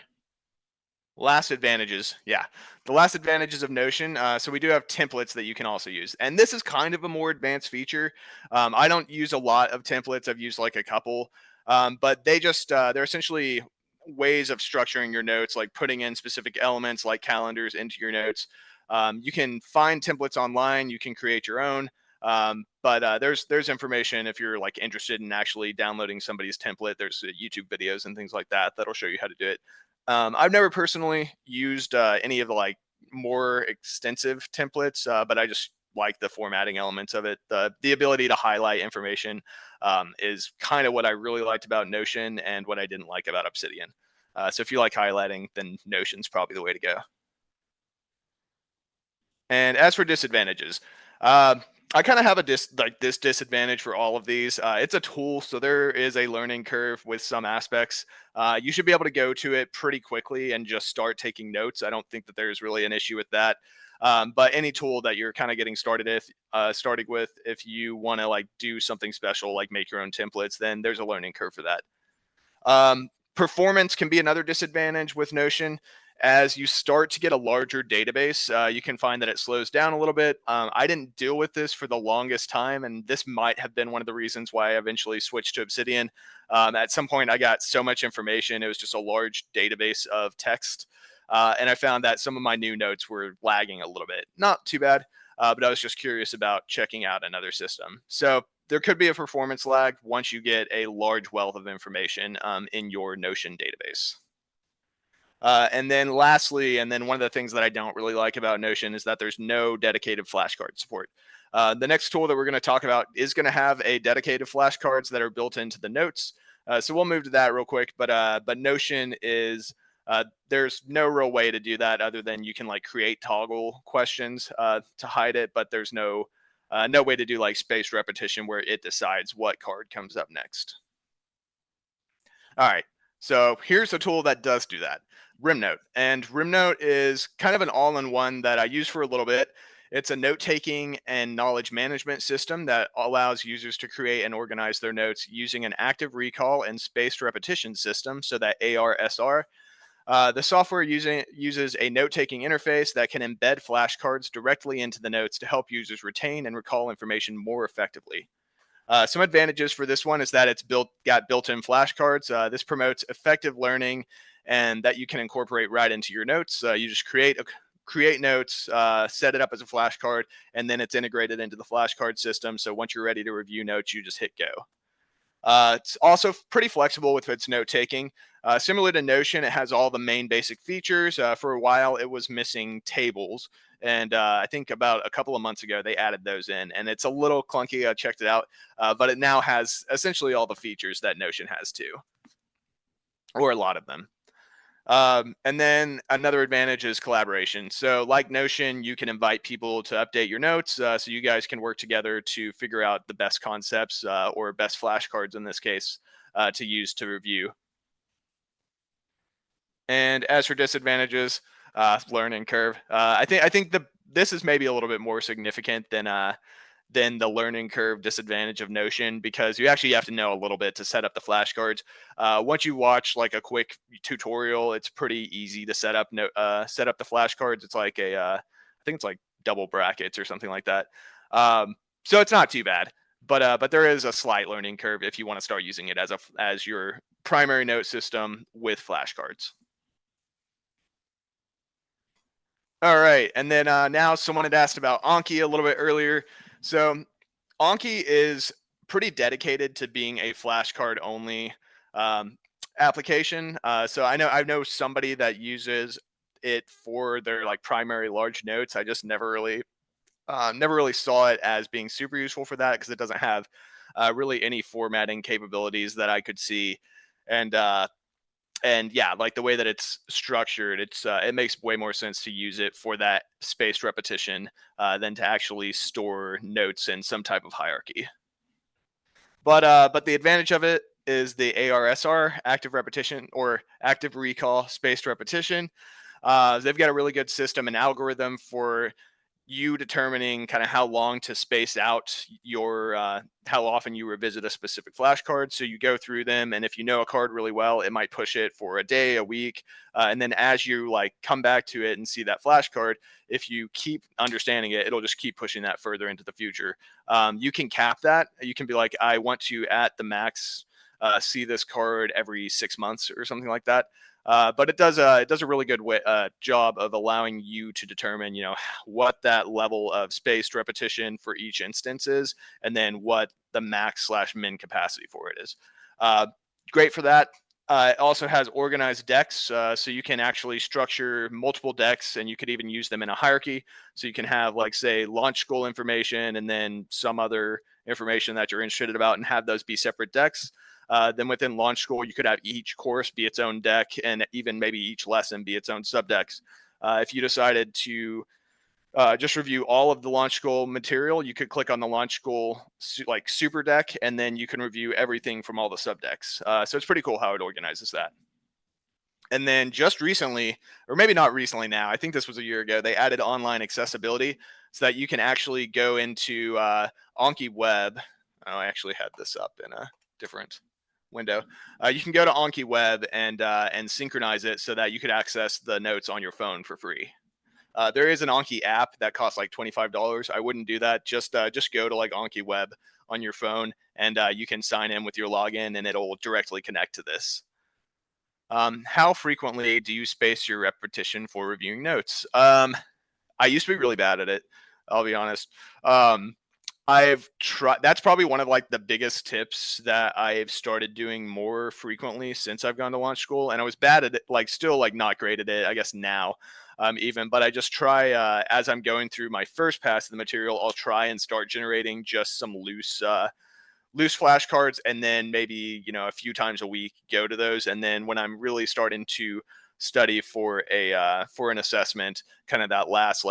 last advantages, the last advantages of Notion. So we do have templates that you can also use, and this is kind of a more advanced feature. I don't use a lot of templates. I've used like a couple, but they're essentially ways of structuring your notes, like putting in specific elements like calendars into your notes. You can find templates online. You can create your own. But there's information if you're like interested in actually downloading somebody's template. There's YouTube videos and things like that that'll show you how to do it. I've never personally used any of the like more extensive templates, but I just like the formatting elements of it. The ability to highlight information is kind of what I really liked about Notion and what I didn't like about Obsidian. So if you like highlighting, then Notion's probably the way to go. And as for disadvantages, uh, I kind of have this disadvantage for all of these. It's a tool, so there is a learning curve with some aspects. You should be able to go to it pretty quickly and just start taking notes. I don't think that there's really an issue with that. But any tool that you're kind of getting starting with, if you want to like do something special, like make your own templates, then there's a learning curve for that. Performance can be another disadvantage with Notion. As you start to get a larger database, you can find that it slows down a little bit. I didn't deal with this for the longest time, and this might have been one of the reasons why I eventually switched to Obsidian. At some point, I got so much information, it was just a large database of text. And I found that some of my new notes were lagging a little bit. Not too bad, but I was just curious about checking out another system. So there could be a performance lag once you get a large wealth of information in your Notion database. And then lastly, and then one of the things that I don't really like about Notion is that there's no dedicated flashcard support. The next tool that we're going to talk about is going to have a dedicated flashcards that are built into the notes. So we'll move to that real quick. But Notion is there's no real way to do that other than you can like create toggle questions to hide it, but there's no way to do like spaced repetition where it decides what card comes up next. All right. So here's a tool that does do that, RimNote. And RimNote is kind of an all-in-one that I use for a little bit. It's a note-taking and knowledge management system that allows users to create and organize their notes using an active recall and spaced repetition system, so that ARSR. The software uses a note-taking interface that can embed flashcards directly into the notes to help users retain and recall information more effectively. Some advantages for this one is that it's got built-in flashcards. This promotes effective learning, and that you can incorporate right into your notes. You just create notes, set it up as a flashcard, and then it's integrated into the flashcard system. So once you're ready to review notes, you just hit go. It's also pretty flexible with its note taking. Similar to Notion, it has all the main basic features. For a while, it was missing tables. And I think about a couple of months ago, they added those in. And it's a little clunky. I checked it out. But it now has essentially all the features that Notion has too, or a lot of them. And then another advantage is collaboration. So like Notion, you can invite people to update your notes, so you guys can work together to figure out the best concepts or best flashcards in this case to use to review. And as for disadvantages, learning curve. I think this is maybe a little bit more significant than the learning curve disadvantage of Notion, because you actually have to know a little bit to set up the flashcards. Once you watch like a quick tutorial, it's pretty easy to set up the flashcards. It's like I think it's like double brackets or something like that. Um, so it's not too bad, but there is a slight learning curve if you want to start using it as your primary note system with flashcards. All right, and then now someone had asked about Anki a little bit earlier. So Anki is pretty dedicated to being a flashcard only um, application. So I know somebody that uses it for their like primary large notes. I just never really saw it as being super useful for that because it doesn't have really any formatting capabilities that I could see. And and yeah, like the way that it's structured, it makes way more sense to use it for that spaced repetition than to actually store notes in some type of hierarchy. But the advantage of it is the ARSR, active repetition or active recall spaced repetition. They've got a really good system and algorithm for you determining kind of how long to space out your how often you revisit a specific flashcard. So you go through them, and if you know a card really well, it might push it for a day, a week, and then as you like come back to it and see that flashcard, if you keep understanding it, it'll just keep pushing that further into the future. You can cap that. You can be like, I want to at the max see this card every 6 months or something like that. But it does a really good job of allowing you to determine, what that level of spaced repetition for each instance is, and then what the max slash min capacity for it is. Uh, Great for that. It also has organized decks, so you can actually structure multiple decks, and you could even use them in a hierarchy. So you can have, like, say, launch goal information, and then some other information that you're interested about, and have those be separate decks. Then within Launch School, you could have each course be its own deck, and even maybe each lesson be its own subdecks. If you decided to just review all of the Launch School material, you could click on the Launch School like super deck, and then you can review everything from all the subdecks. So it's pretty cool how it organizes that. And then just recently, or maybe not recently now, I think this was a year ago, they added online accessibility so that you can actually go into Anki Web. Oh, I actually had this up in a different window. You can go to Anki Web and synchronize it so that you could access the notes on your phone for free. There is an Anki app that costs like $25. I wouldn't do that. Just go to like Anki Web on your phone, and you can sign in with your login, and it'll directly connect to this. How frequently do you space your repetition for reviewing notes? I used to be really bad at it. I'll be honest. Um, I've tried. That's probably one of like the biggest tips that I've started doing more frequently since I've gone to launch school. And I was bad at it, like still like not great at it, I guess now, even. But I just try as I'm going through my first pass of the material, I'll try and start generating just some loose flashcards, and then maybe a few times a week go to those. And then when I'm really starting to study for an assessment, kind of that last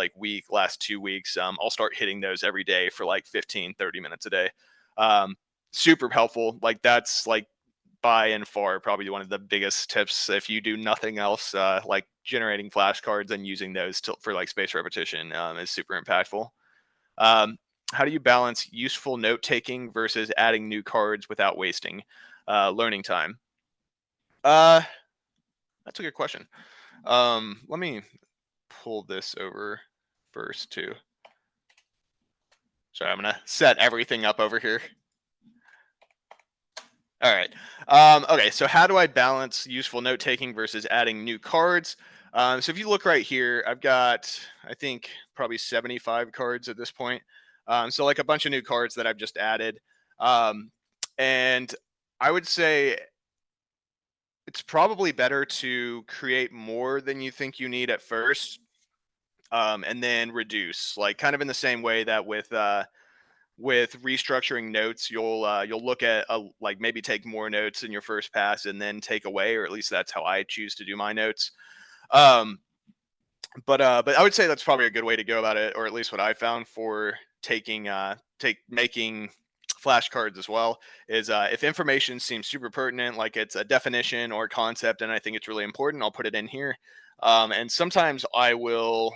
2 weeks, I'll start hitting those every day for like 15-30 minutes a day. um, Super helpful. Like that's like by and far probably one of the biggest tips if you do nothing else. Like generating flashcards and using those for like space repetition is super impactful. um, how do you balance useful note taking versus adding new cards without wasting learning time? Uh, that's a good question. Let me pull this over first too. Sorry, I'm gonna set everything up over here. All right. Okay, so how do I balance useful note taking versus adding new cards? So if you look right here, I've got, I think, probably 75 cards at this point. So like a bunch of new cards that I've just added. Um, and I would say it's probably better to create more than you think you need at first, and then reduce, like kind of in the same way that with restructuring notes, you'll look at like maybe take more notes in your first pass and then take away, or at least that's how I choose to do my notes. Um, but I would say that's probably a good way to go about it, or at least what I found for making flashcards as well is if information seems super pertinent, like it's a definition or concept, and I think it's really important, I'll put it in here. And sometimes I will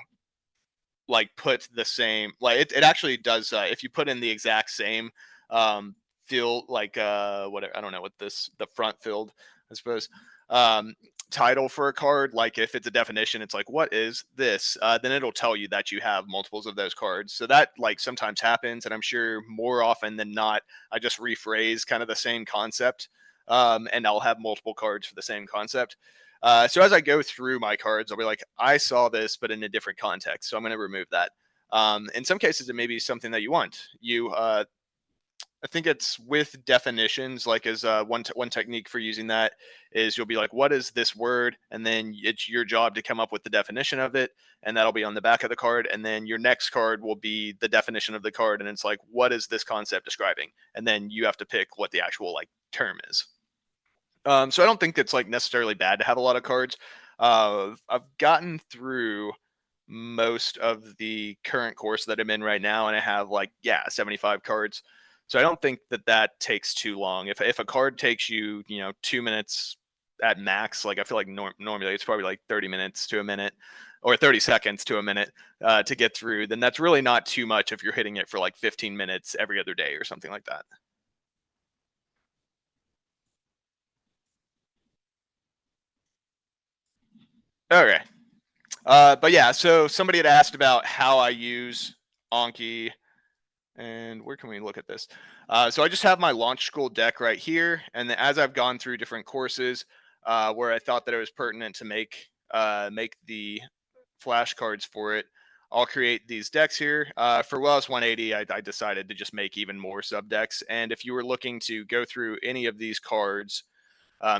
like put the same, like it actually does, if you put in the exact same um field, like whatever, I don't know what this, the front field, I suppose, um title for a card, like if it's a definition, it's like what is this, then it'll tell you that you have multiples of those cards. So that like sometimes happens, and I'm sure more often than not I just rephrase kind of the same concept, and I'll have multiple cards for the same concept. So as I go through my cards, I'll be like, I saw this, but in a different context. So I'm going to remove that. In some cases, it may be something that you want. I think it's with definitions. Like as one technique for using that is you'll be like, what is this word? And then it's your job to come up with the definition of it, and that'll be on the back of the card. And then your next card will be the definition of the card, and it's like, what is this concept describing? And then you have to pick what the actual like term is. So I don't think it's like necessarily bad to have a lot of cards. I've gotten through most of the current course that I'm in right now, and I have like, yeah, 75 cards. So I don't think that that takes too long. If a card takes you, 2 minutes at max, like I feel like normally it's probably like 30 minutes to a minute, or 30 seconds to a minute, to get through, then that's really not too much if you're hitting it for like 15 minutes every other day or something like that. Okay. But yeah, so somebody had asked about how I use Anki, and where can we look at this? So I just have my launch school deck right here, and then as I've gone through different courses, where I thought that it was pertinent to make the flashcards for it, I'll create these decks here. For Wells 180, I decided to just make even more sub decks, and if you were looking to go through any of these cards,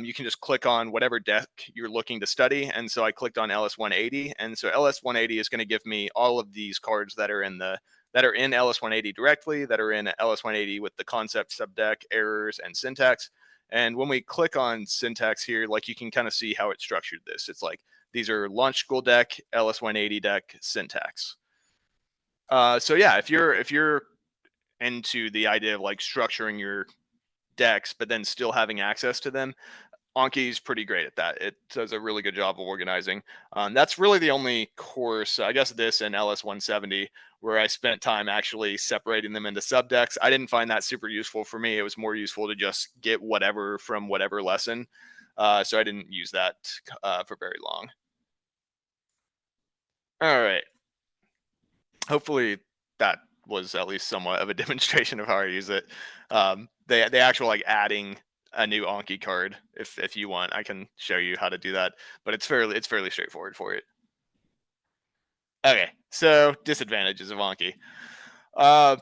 you can just click on whatever deck you're looking to study. And so I clicked on LS 180, and so LS 180 is going to give me all of these cards that are in LS 180 directly, that are in LS 180 with the concept subdeck, errors, and syntax. And when we click on syntax here, like you can kind of see how it's structured this. It's like these are launch school deck, LS 180 deck, syntax. So yeah, if you're into the idea of like structuring your decks, but then still having access to them, Anki's pretty great at that. It does a really good job of organizing. That's really the only course, I guess, this and LS 170, where I spent time actually separating them into subdecks. I didn't find that super useful for me. It was more useful to just get whatever from whatever lesson. So I didn't use that for very long. All right. Hopefully that was at least somewhat of a demonstration of how I use it. They actual like adding a new Anki card. If you want, I can show you how to do that. But it's fairly straightforward for it. Okay, so disadvantages of Anki. Uh,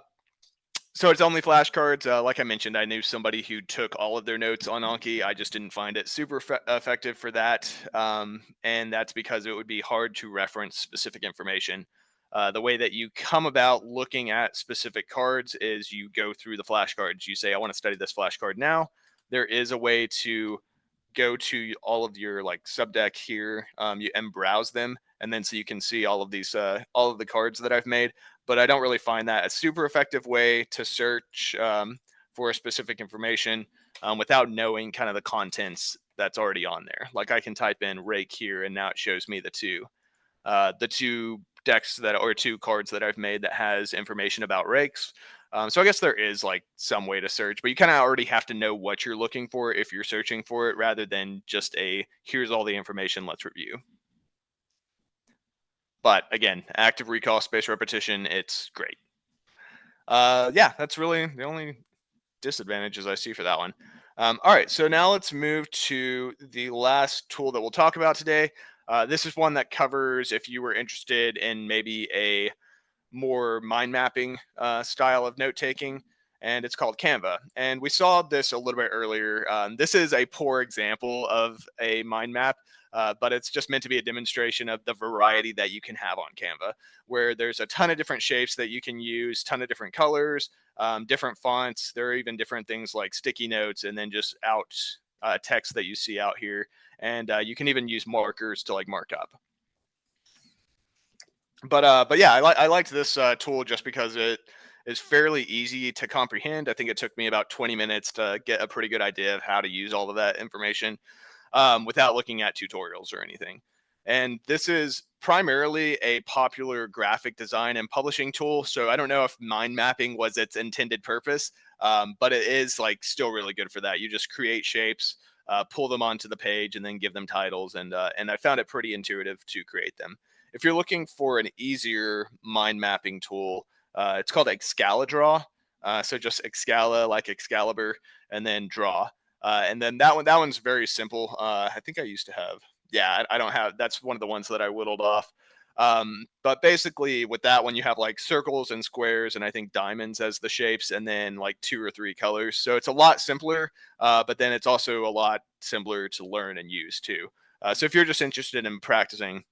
so it's only flashcards. Like I mentioned, I knew somebody who took all of their notes on Anki. I just didn't find it super effective for that, and that's because it would be hard to reference specific information. The way that you come about looking at specific cards is you go through the flashcards. You say, "I want to study this flashcard now." There is a way to go to all of your like subdeck here, and browse them, and then so you can see all of the cards that I've made. But I don't really find that a super effective way to search, for specific information, without knowing kind of the contents that's already on there. Like I can type in rake here, and now it shows me the two decks that, or two cards that I've made that has information about rakes. So I guess there is like some way to search, but you kind of already have to know what you're looking for if you're searching for it, rather than just a here's all the information, let's review. But again, active recall, space repetition, it's great. Yeah, that's really the only disadvantages I see for that one. All right, so now let's move to the last tool that we'll talk about today. This is one that covers if you were interested in maybe a more mind mapping style of note taking, and it's called Canva. And we saw this a little bit earlier. This is a poor example of a mind map, but it's just meant to be a demonstration of the variety that you can have on Canva, where there's a ton of different shapes that you can use, ton of different colors, different fonts. There are even different things like sticky notes, and then just out text that you see out here. And you can even use markers to like mark up. But yeah, I liked this tool just because it is fairly easy to comprehend. I think it took me about 20 minutes to get a pretty good idea of how to use all of that information, without looking at tutorials or anything. And this is primarily a popular graphic design and publishing tool. So I don't know if mind mapping was its intended purpose, but it is like still really good for that. You just create shapes, pull them onto the page, and then give them titles. And I found it pretty intuitive to create them. If you're looking for an easier mind mapping tool, it's called Excalidraw. So just Excala like Excalibur, and then draw. And then that one's very simple. I think I used to have, yeah, I don't have, that's one of the ones that I whittled off. But basically with that one, you have like circles and squares and I think diamonds as the shapes, and then like 2 or 3 colors. So it's a lot simpler, but then it's also a lot simpler to learn and use too. So if you're just interested in practicing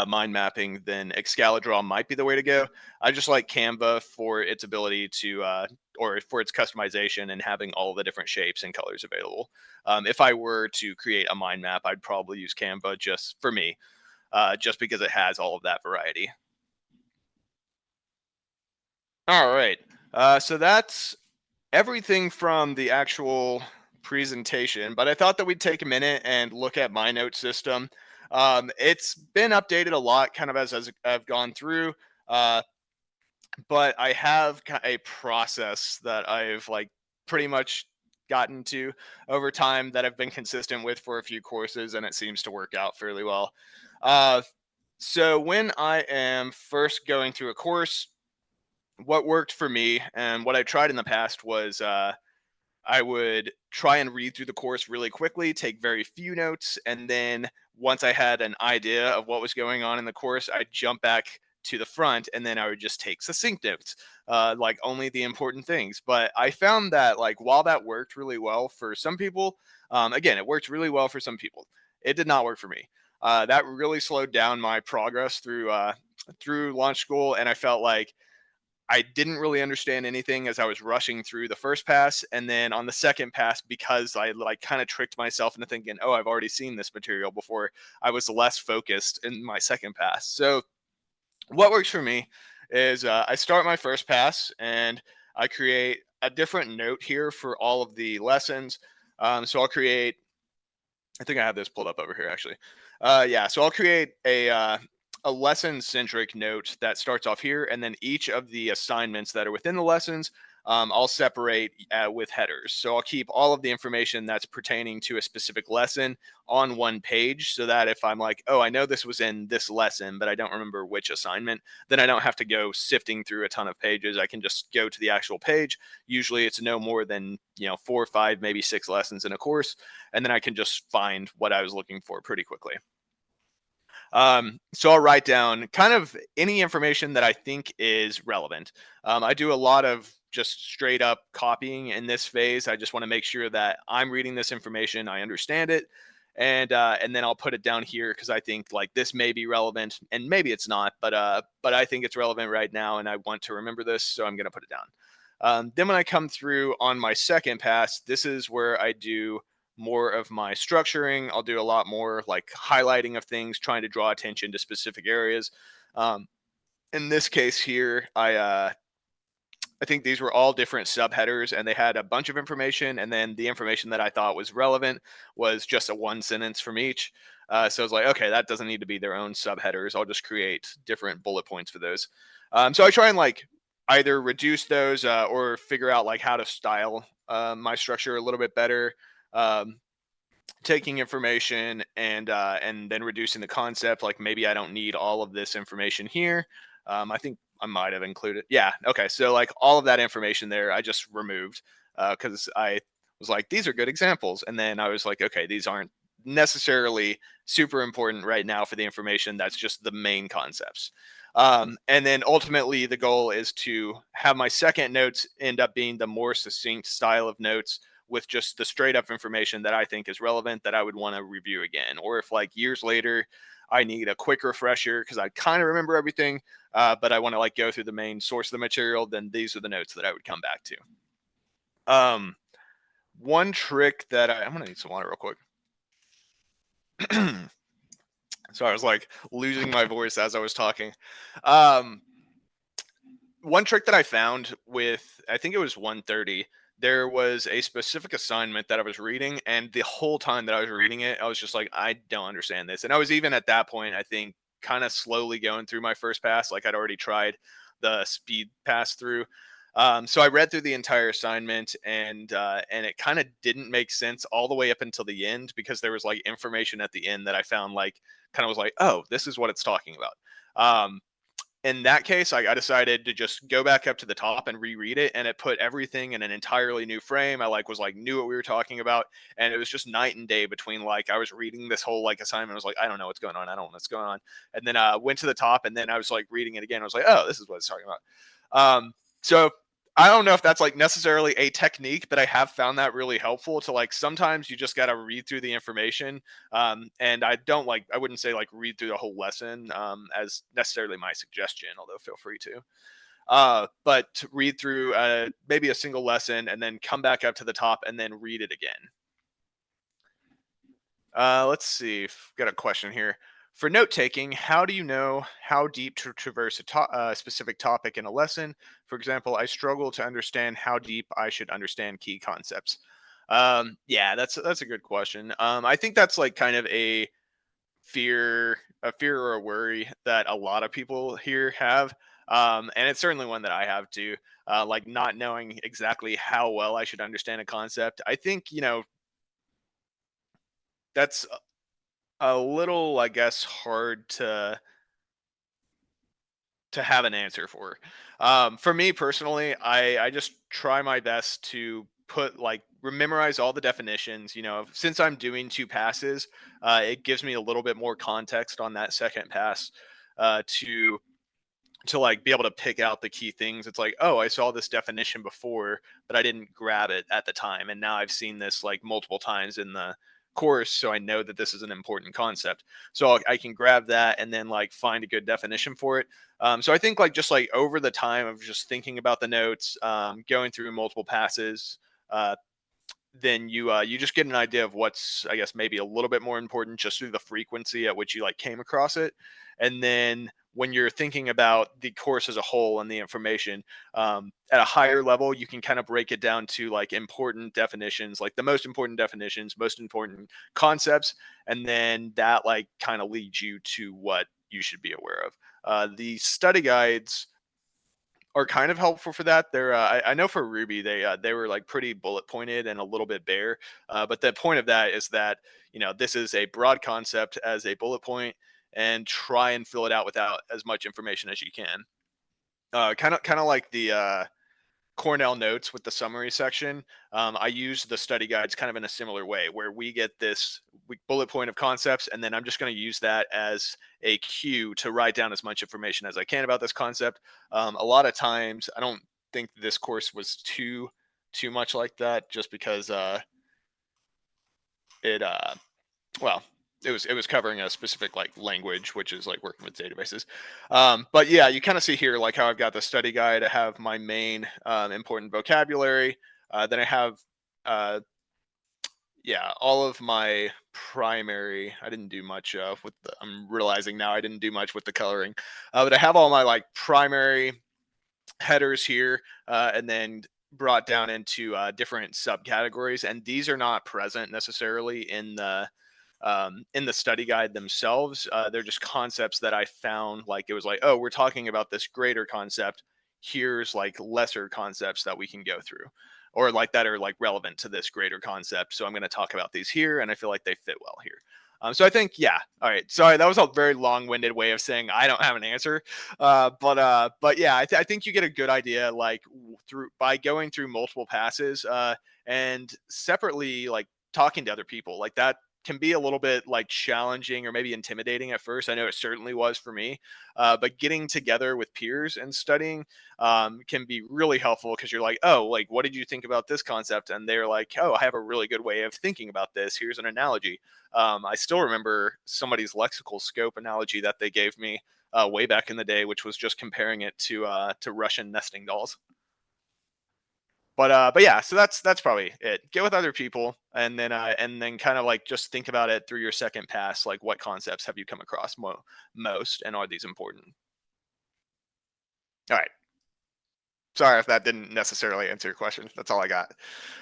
mind mapping, then Excalidraw might be the way to go. I just like Canva for its ability to, or for its customization and having all the different shapes and colors available. If I were to create a mind map, I'd probably use Canva just for me, just because it has all of that variety. All right. So that's everything from the actual presentation, but I thought that we'd take a minute and look at my note system. It's been updated a lot kind of as I've gone through, uh, but I have a process that I've like pretty much gotten to over time that I've been consistent with for a few courses, and it seems to work out fairly well. Uh, so when I am first going through a course, what worked for me and what I tried in the past was I would try and read through the course really quickly, take very few notes, and then once I had an idea of what was going on in the course, I'd jump back to the front and then I would just take succinct notes, like only the important things. But I found that like while that worked really well for some people, again, it worked really well for some people. It did not work for me. That really slowed down my progress through launch school, and I felt like I didn't really understand anything as I was rushing through the first pass, and then on the second pass, because I like kind of tricked myself into thinking, "Oh, I've already seen this material before," I was less focused in my second pass. So, what works for me is I start my first pass and I create a different note here for all of the lessons. So I'll create, I think I have this pulled up over here actually. Yeah, so I'll create a lesson centric note that starts off here, and then each of the assignments that are within the lessons, I'll separate with headers. So I'll keep all of the information that's pertaining to a specific lesson on one page, so that if I'm like, oh, I know this was in this lesson, but I don't remember which assignment, then I don't have to go sifting through a ton of pages. I can just go to the actual page. Usually it's no more than 4 or 5, maybe 6 lessons in a course, and then I can just find what I was looking for pretty quickly. So I'll write down kind of any information that I think is relevant. I do a lot of just straight up copying in this phase. I just want to make sure that I'm reading this information, I understand it, and then I'll put it down here because I think like this may be relevant, and maybe it's not, but I think it's relevant right now, and I want to remember this, so I'm going to put it down. Then when I come through on my second pass, this is where I do more of my structuring. I'll do a lot more like highlighting of things, trying to draw attention to specific areas. Um, in this case here, I think these were all different subheaders, and they had a bunch of information, and then the information that I thought was relevant was just a one sentence from each. So I was like, okay, that doesn't need to be their own subheaders. I'll just create different bullet points for those. So I try and like either reduce those or figure out like how to style my structure a little bit better. Um, Taking information and then reducing the concept, like maybe I don't need all of this information here. I think I might have included, yeah, okay, so like all of that information there I just removed because I was like, these are good examples, and then I was like, okay, these aren't necessarily super important right now for the information, that's just the main concepts. And then ultimately the goal is to have my second notes end up being the more succinct style of notes with just the straight up information that I think is relevant that I would want to review again. Or if like years later I need a quick refresher because I kind of remember everything, but I want to like go through the main source of the material, then these are the notes that I would come back to. Um, One trick that I'm gonna need some water real quick. So I was like losing my voice as I was talking. Um, One trick that I found with, I think it was 130, there was a specific assignment that I was reading, and the whole time that I was reading it, I was just like, I don't understand this. And I was even at that point, I think kind of slowly going through my first pass. Like I'd already tried the speed pass through. So I read through the entire assignment, and it kind of didn't make sense all the way up until the end, because there was like information at the end that I found like kind of was like, oh, this is what it's talking about. Um, in that case, I decided to just go back up to the top and reread it, and it put everything in an entirely new frame. I like was like knew what we were talking about, and it was just night and day between like I was reading this whole like assignment. I was like, I don't know what's going on. I don't know what's going on, and then went to the top, and then I was like reading it again. I was like, oh, this is what it's talking about. So I don't know if that's like necessarily a technique, but I have found that really helpful to like sometimes you just got to read through the information. And I wouldn't say like read through the whole lesson as necessarily my suggestion, although feel free to. But to read through maybe a single lesson and then come back up to the top and then read it again. Let's see. Got a question here. For note taking, how do you know how deep to traverse a specific topic in a lesson? For example, I struggle to understand how deep I should understand key concepts. Yeah, that's a good question. I think that's like kind of a fear or a worry that a lot of people here have. And it's certainly one that I have too. Like not knowing exactly how well I should understand a concept. I think, that's a little, I guess, hard to have an answer for. For me personally, I just try my best to put like memorize all the definitions. Since I'm doing two passes, it gives me a little bit more context on that second pass to like be able to pick out the key things. It's like, oh, I saw this definition before, but I didn't grab it at the time, and now I've seen this like multiple times in the course, so I know that this is an important concept. So I can grab that and then like find a good definition for it. So I think like just like over the time of just thinking about the notes, going through multiple passes, uh, then you just get an idea of what's, I guess, maybe a little bit more important just through the frequency at which you like came across it. And then when you're thinking about the course as a whole and the information, at a higher level, you can kind of break it down to like important definitions, like the most important definitions, most important concepts, and then that like kind of leads you to what you should be aware of. The study guides are kind of helpful for that. I know for Ruby they were like pretty bullet pointed and a little bit bare. But the point of that is that this is a broad concept as a bullet point, and try and fill it out without as much information as you can. Kind of like the Cornell notes with the summary section. I use the study guides kind of in a similar way, where we get this bullet point of concepts, and then I'm just going to use that as a cue to write down as much information as I can about this concept. A lot of times, I don't think this course was too much like that, just because it well it was covering a specific like language, which is like working with databases. But yeah, you kind of see here like how I've got the study guide. I have my main important vocabulary. Then I have yeah, all of my primary. I didn't do much with the, I'm realizing now I didn't do much with the coloring. But I have all my like primary headers here, and then brought down into different subcategories, and these are not present necessarily in the study guide themselves. They're just concepts that I found, like it was like, oh, we're talking about this greater concept. Here's like lesser concepts that we can go through, or like that are like relevant to this greater concept. So I'm going to talk about these here, and I feel like they fit well here. So I think, yeah. All right. Sorry, that was a very long-winded way of saying I don't have an answer. But yeah, I think you get a good idea, like through by going through multiple passes, and separately, like talking to other people, like that can be a little bit like challenging or maybe intimidating at first. I know it certainly was for me. But getting together with peers and studying can be really helpful, because you're like, oh, like, what did you think about this concept? And they're like, oh, I have a really good way of thinking about this. Here's an analogy. I still remember somebody's lexical scope analogy that they gave me way back in the day, which was just comparing it to Russian nesting dolls. But yeah, so that's probably it. Get with other people, and then kind of like just think about it through your second pass. Like, what concepts have you come across most, and are these important? All right. Sorry if that didn't necessarily answer your question. That's all I got.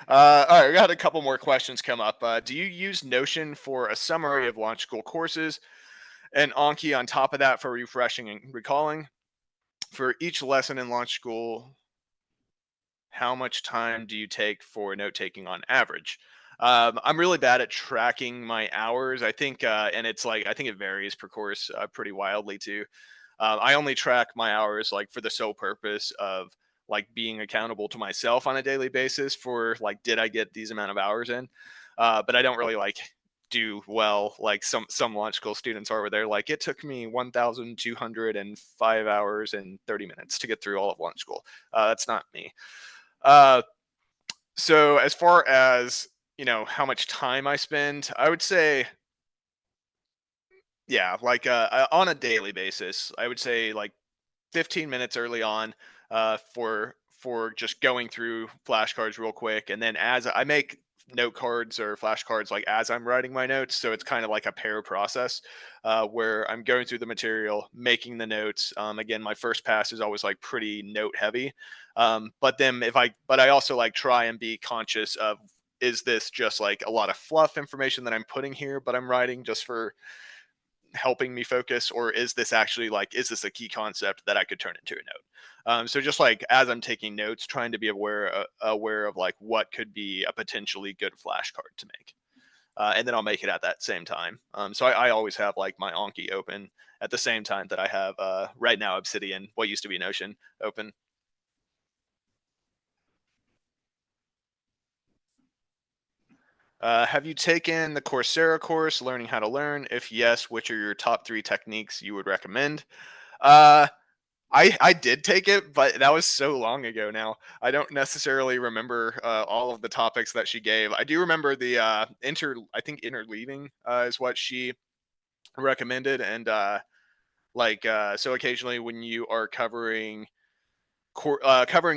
All right, we got a couple more questions come up. Do you use Notion for a summary of launch school courses? and Anki on top of that for refreshing and recalling. For each lesson in Launch School, how much time do you take for note taking on average? I'm really bad at tracking my hours. I think, and it's like I think it varies per course pretty wildly too. I only track my hours like for the sole purpose of like being accountable to myself on a daily basis for like did I get these amount of hours in? But I don't really like do well like some launch school students are where they're like it took me 1,205 hours and 30 minutes to get through all of launch school. That's not me. Uh, so as far as how much time I spend, I would say yeah, like on a daily basis, I would say like 15 minutes early on for just going through flashcards real quick, and then as I make note cards or flashcards like as I'm writing my notes, so it's kind of like a pair process where I'm going through the material, making the notes. Again, my first pass is always like pretty note heavy, but then but I also like try and be conscious of is this just like a lot of fluff information that I'm putting here, but I'm writing just for helping me focus, or is this actually like is this a key concept that I could turn into a note? So just like as I'm taking notes, trying to be aware of like what could be a potentially good flashcard to make, and then I'll make it at that same time. So I always have like my Anki open at the same time that I have right now Obsidian, what used to be Notion, open. Have you taken the Coursera course, Learning How to Learn? If yes, which are your top three techniques you would recommend? Uh, I did take it, but that was so long ago now. I don't necessarily remember all of the topics that she gave. I do remember the I think interleaving is what she recommended, and so occasionally when you are covering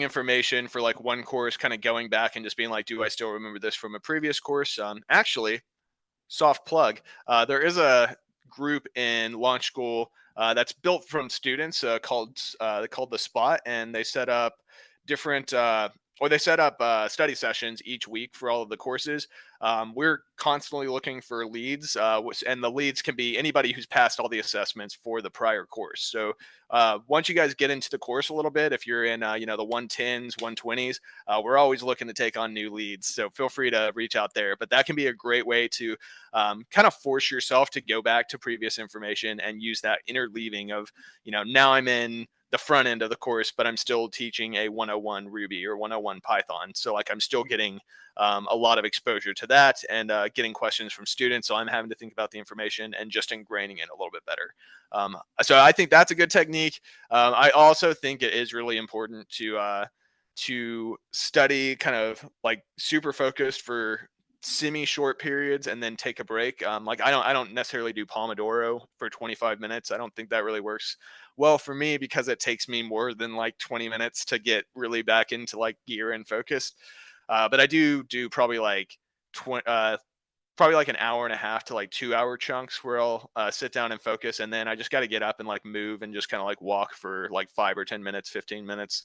information for like one course, kind of going back and just being like, do I still remember this from a previous course? Actually, soft plug. There is a group in Launch School that's built from students called the Spot, and they set up different or they set up study sessions each week for all of the courses. We're constantly looking for leads, and the leads can be anybody who's passed all the assessments for the prior course. So once you guys get into the course a little bit, if you're in the 110s, 120s, we're always looking to take on new leads. So feel free to reach out there. But that can be a great way to kind of force yourself to go back to previous information and use that interleaving of, now I'm in the front end of the course, but I'm still teaching a 101 Ruby or 101 Python. So like I'm still getting a lot of exposure to that and getting questions from students. So I'm having to think about the information and just ingraining it a little bit better. So I think that's a good technique. I also think it is really important to study kind of like super focused for semi short periods and then take a break. Like I don't necessarily do Pomodoro for 25 minutes. I don't think that really works well for me because it takes me more than like 20 minutes to get really back into like gear and focus. But I do probably like 20, probably like an hour and a half to like 2 hour chunks where I'll sit down and focus. And then I just got to get up and like move and just kind of like walk for like 5 or 10 minutes, 15 minutes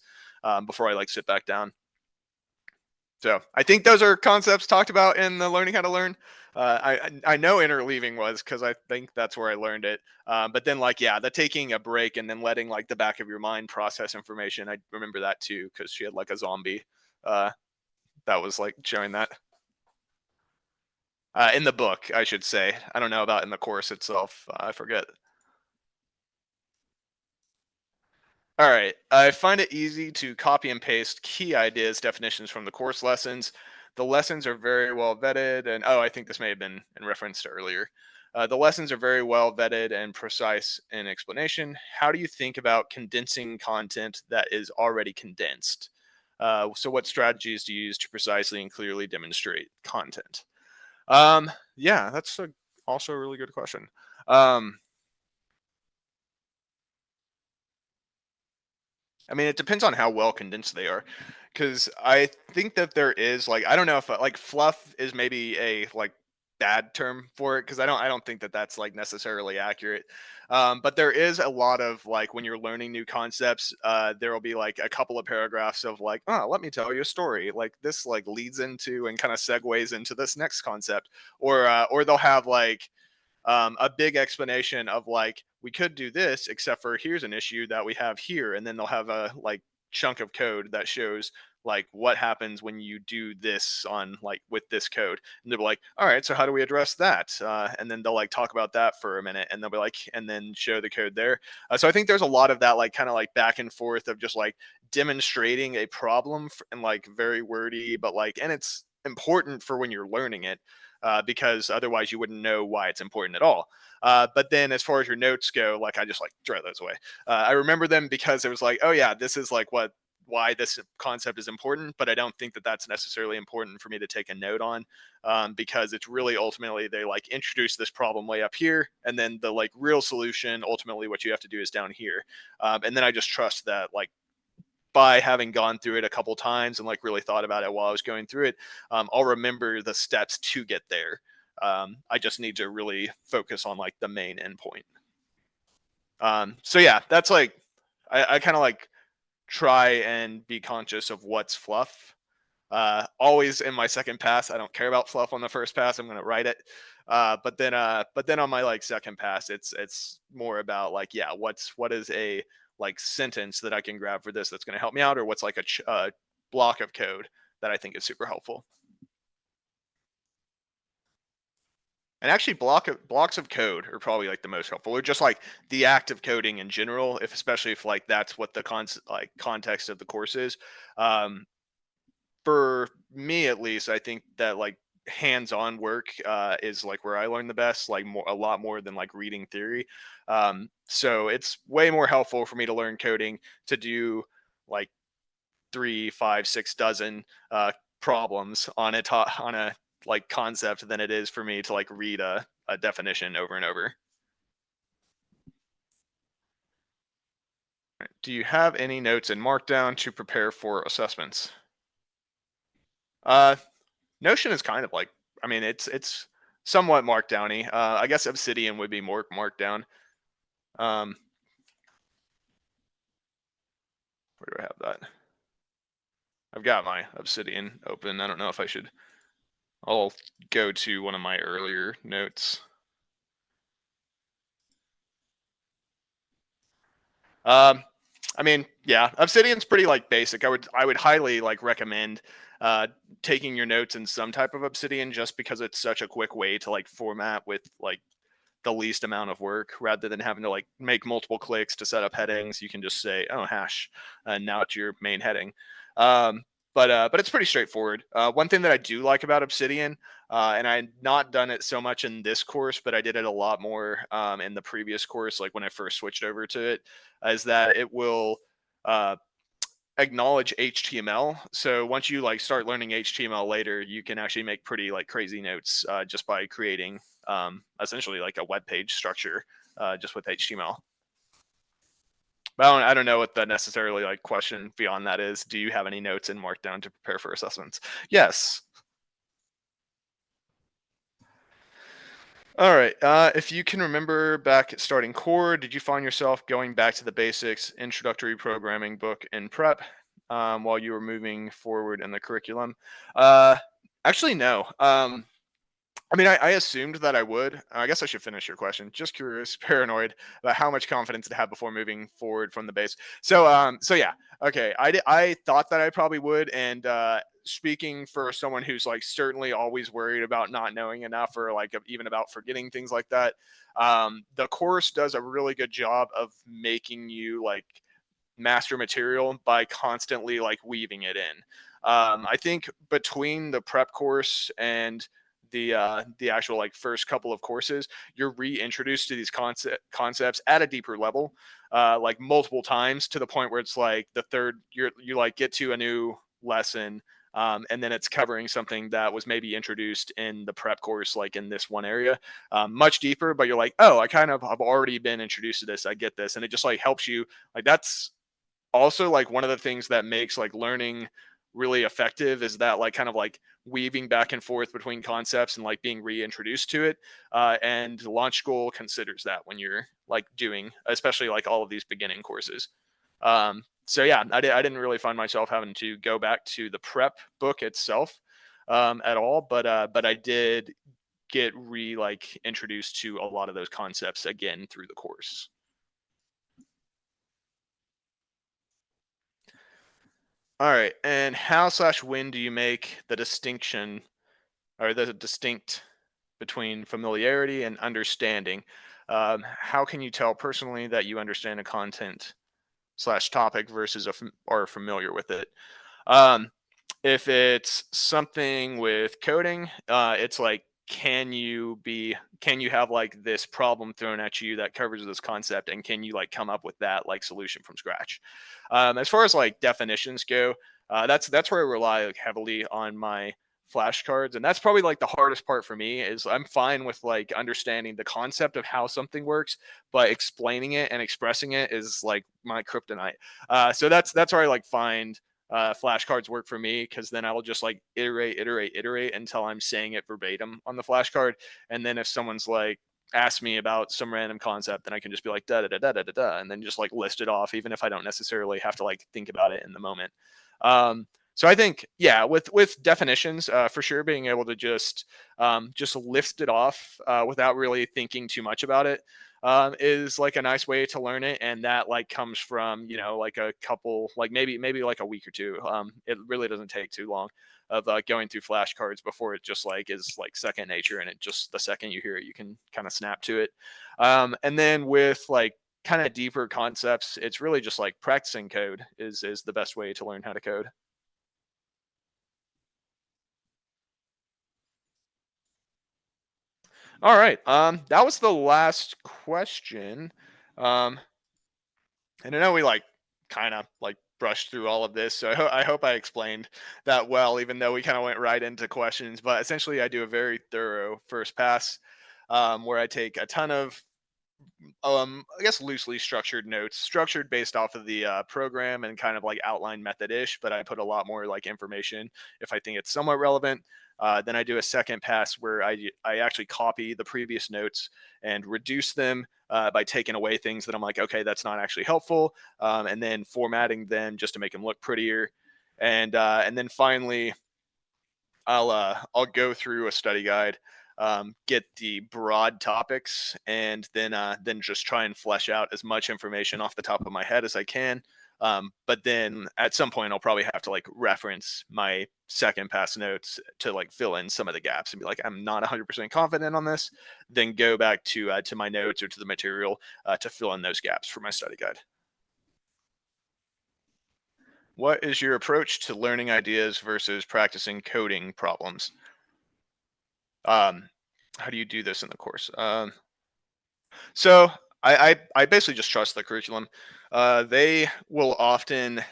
before I like sit back down. So I think those are concepts talked about in the Learning How to Learn. I know interleaving was because I think that's where I learned it. But then like yeah, the taking a break and then letting like the back of your mind process information. I remember that too because she had like a zombie uh, that was like showing that in the book. I should say. I don't know about in the course itself. I forget. All right. I find it easy to copy and paste key ideas, definitions from the course lessons. The lessons are very well vetted, and I think this may have been in reference to earlier. The lessons are very well vetted and precise in explanation. How do you think about condensing content that is already condensed? So, what strategies do you use to precisely and clearly demonstrate content? Yeah, that's also a really good question. Um, I mean, it depends on how well condensed they are, because I think that there is like I don't know if like fluff is maybe a like bad term for it because I don't think that that's like necessarily accurate. But there is a lot of like when you're learning new concepts, there will be like a couple of paragraphs of like, oh, let me tell you a story. Like this like leads into and kind of segues into this next concept, or they'll have like a big explanation of like, we could do this, except for here's an issue that we have here. And then they'll have a like chunk of code that shows like what happens when you do this on like with this code, and they'll be like, all right, so how do we address that, and then they'll like talk about that for a minute, and they'll be like, and then show the code there. So I think there's a lot of that like kind of like back and forth of just like demonstrating a problem and like very wordy, but like, and it's important for when you're learning it, because otherwise you wouldn't know why it's important at all. But then as far as your notes go, like I just like throw those away. I remember them because it was like, oh yeah, this is like why this concept is important, but I don't think that that's necessarily important for me to take a note on, because it's really ultimately they like introduce this problem way up here, and then the like real solution, ultimately what you have to do is down here. And then I just trust that like by having gone through it a couple times and like really thought about it while I was going through it, I'll remember the steps to get there. I just need to really focus on like the main endpoint. So yeah, that's like I kind of like try and be conscious of what's fluff. Always in my second pass, I don't care about fluff on the first pass. I'm gonna write it. But then on my like second pass, it's more about like, yeah, what is a like sentence that I can grab for this that's gonna help me out, or what's like a block of code that I think is super helpful. And actually, blocks of code are probably like the most helpful, or just like the act of coding in general, if especially if like that's what the like context of the course is. Um, for me at least, I think that like hands-on work is like where I learn the best, like more a lot more than like reading theory. So it's way more helpful for me to learn coding to do like three, five, six dozen problems on on a like concept than it is for me to like read a definition over and over. Right. Do you have any notes in Markdown to prepare for assessments? Uh, Notion is kind of like, I mean, it's somewhat markdowny. I guess Obsidian would be more markdown. Um, where do I have that? I've got my Obsidian open. I don't know if I should. I'll go to one of my earlier notes. Um, I mean, yeah, Obsidian's pretty like basic. I would highly like recommend uh taking your notes in some type of Obsidian, just because it's such a quick way to like format with like the least amount of work, rather than having to like make multiple clicks to set up headings. You can just say, oh, hash, and now it's your main heading. Um, but it's pretty straightforward. One thing that I do like about Obsidian, and I've not done it so much in this course, but I did it a lot more in the previous course, like when I first switched over to it, is that it will uh, acknowledge HTML. So once you like start learning HTML later, you can actually make pretty like crazy notes just by creating essentially like a web page structure just with HTML. But I don't know what the necessarily like question beyond that is. Do you have any notes in Markdown to prepare for assessments? Yes. All right. If you can remember back at starting core, did you find yourself going back to the basics, introductory programming book in prep while you were moving forward in the curriculum? Uh, Actually, no. I mean, I assumed that I would. I guess I should finish your question. Just curious, paranoid about how much confidence to have before moving forward from the base. So yeah, okay. I thought that I probably would, and speaking for someone who's like certainly always worried about not knowing enough, or like even about forgetting things like that, the course does a really good job of making you like master material by constantly like weaving it in. I think between the prep course and the actual like first couple of courses, you're reintroduced to these concepts at a deeper level, like multiple times, to the point where it's like the third you like get to a new lesson, and then it's covering something that was maybe introduced in the prep course, like in this one area, much deeper. But you're like, oh, I kind of have already been introduced to this. I get this, and it just like helps you. Like that's also like one of the things that makes like learning really effective, is that like kind of like weaving back and forth between concepts and like being reintroduced to it, and launch school considers that when you're like doing especially like all of these beginning courses. So yeah, I didn't really find myself having to go back to the prep book itself at all, but I did get like introduced to a lot of those concepts again through the course. All right, and how slash when do you make the distinction or the distinct between familiarity and understanding? How can you tell personally that you understand a content slash topic versus are familiar with it? Um, if it's something with coding, it's like, can you have like this problem thrown at you that covers this concept, and can you like come up with that like solution from scratch? As far as like definitions go, that's where I rely like, heavily on my flashcards, and that's probably like the hardest part for me. Is I'm fine with like understanding the concept of how something works, but explaining it and expressing it is like my kryptonite. So that's where I like find flashcards work for me, because then I will just like iterate until I'm saying it verbatim on the flashcard. And then if someone's like ask me about some random concept, then I can just be like da da da da da da da, and then just like list it off, even if I don't necessarily have to like think about it in the moment. So I think, yeah, with definitions, for sure, being able to just lift it off without really thinking too much about it is like a nice way to learn it, and that like comes from like a couple, like maybe like a week or two. It really doesn't take too long of going through flashcards before it just like is like second nature, and it just the second you hear it, you can kind of snap to it. And then with like kind of deeper concepts, it's really just like practicing code is the best way to learn how to code. All right. That was the last question. Um, and I know we like kind of like brushed through all of this, so I hope I explained that well, even though we kind of went right into questions. But essentially, I do a very thorough first pass, where I take a ton of I guess loosely structured notes, structured based off of the program and kind of like outline method-ish, but I put a lot more like information if I think it's somewhat relevant. Then I do a second pass where I actually copy the previous notes and reduce them by taking away things that I'm like, okay, that's not actually helpful, and then formatting them just to make them look prettier. And then finally, I'll go through a study guide, get the broad topics, and then just try and flesh out as much information off the top of my head as I can. But then at some point, I'll probably have to like reference my second pass notes to like fill in some of the gaps and be like, I'm not 100% confident on this. Then go back to my notes or to the material to fill in those gaps for my study guide. What is your approach to learning ideas versus practicing coding problems? Um, how do you do this in the course? So I basically just trust the curriculum. They will often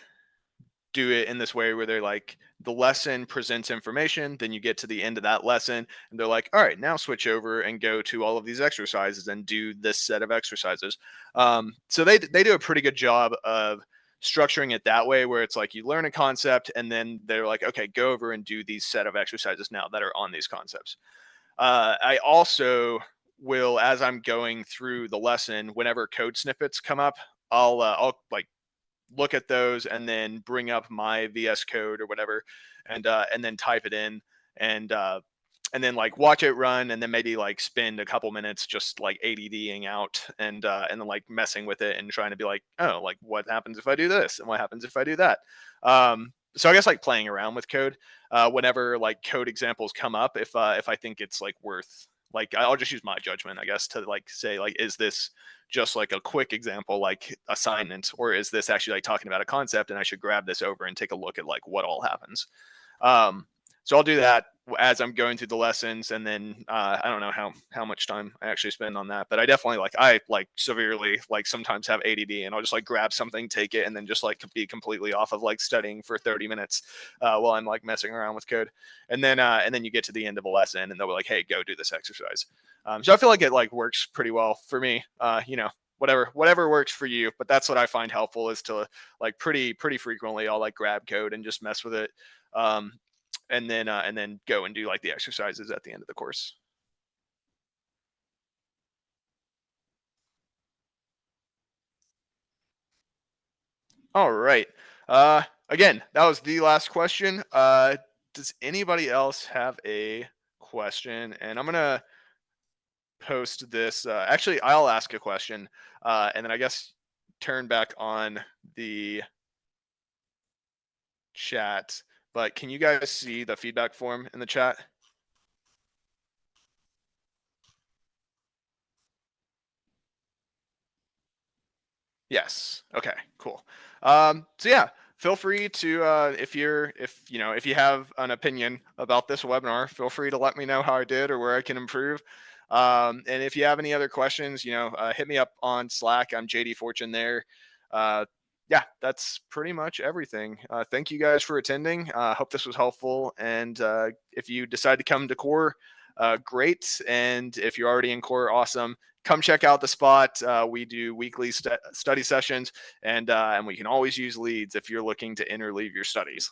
do it in this way where they're like, the lesson presents information, then you get to the end of that lesson, and they're like, all right, now switch over and go to all of these exercises and do this set of exercises. So they do a pretty good job of structuring it that way, where it's like you learn a concept and then they're like, okay, go over and do these set of exercises now that are on these concepts. I also will, as I'm going through the lesson, whenever code snippets come up, I'll like look at those and then bring up my VS Code or whatever, and then type it in, and and then like watch it run, and then maybe like spend a couple minutes just like ADDing out, and then like messing with it and trying to be like, oh, like what happens if I do this and what happens if I do that. So I guess like playing around with code, whenever like code examples come up, if I think it's like worth, like I'll just use my judgment, I guess, to like say like, is this just like a quick example like assignment, or is this actually like talking about a concept and I should grab this over and take a look at like what all happens. um, so I'll do that as I'm going through the lessons, and then I don't know how much time I actually spend on that, but I like severely like sometimes have ADD, and I'll just like grab something, take it, and then just like be completely off of like studying for 30 minutes while I'm like messing around with code, and then you get to the end of a lesson, and they'll be like, hey, go do this exercise. So I feel like it like works pretty well for me. Whatever works for you, but that's what I find helpful, is to like pretty frequently I'll like grab code and just mess with it. Um, and then go and do like the exercises at the end of the course. All right. Again, that was the last question. Does anybody else have a question, and I'm gonna post this. Actually, I'll ask a question, and then I guess turn back on the chat. But can you guys see the feedback form in the chat? Yes. Okay. Cool. So yeah, feel free to if you have an opinion about this webinar, feel free to let me know how I did or where I can improve. And if you have any other questions, hit me up on Slack. I'm JD Fortune there. Yeah, that's pretty much everything. Thank you guys for attending. Hope this was helpful. And if you decide to come to Core, great. And if you're already in Core, awesome. Come check out the spot. We do weekly study sessions, and we can always use leads if you're looking to interleave your studies.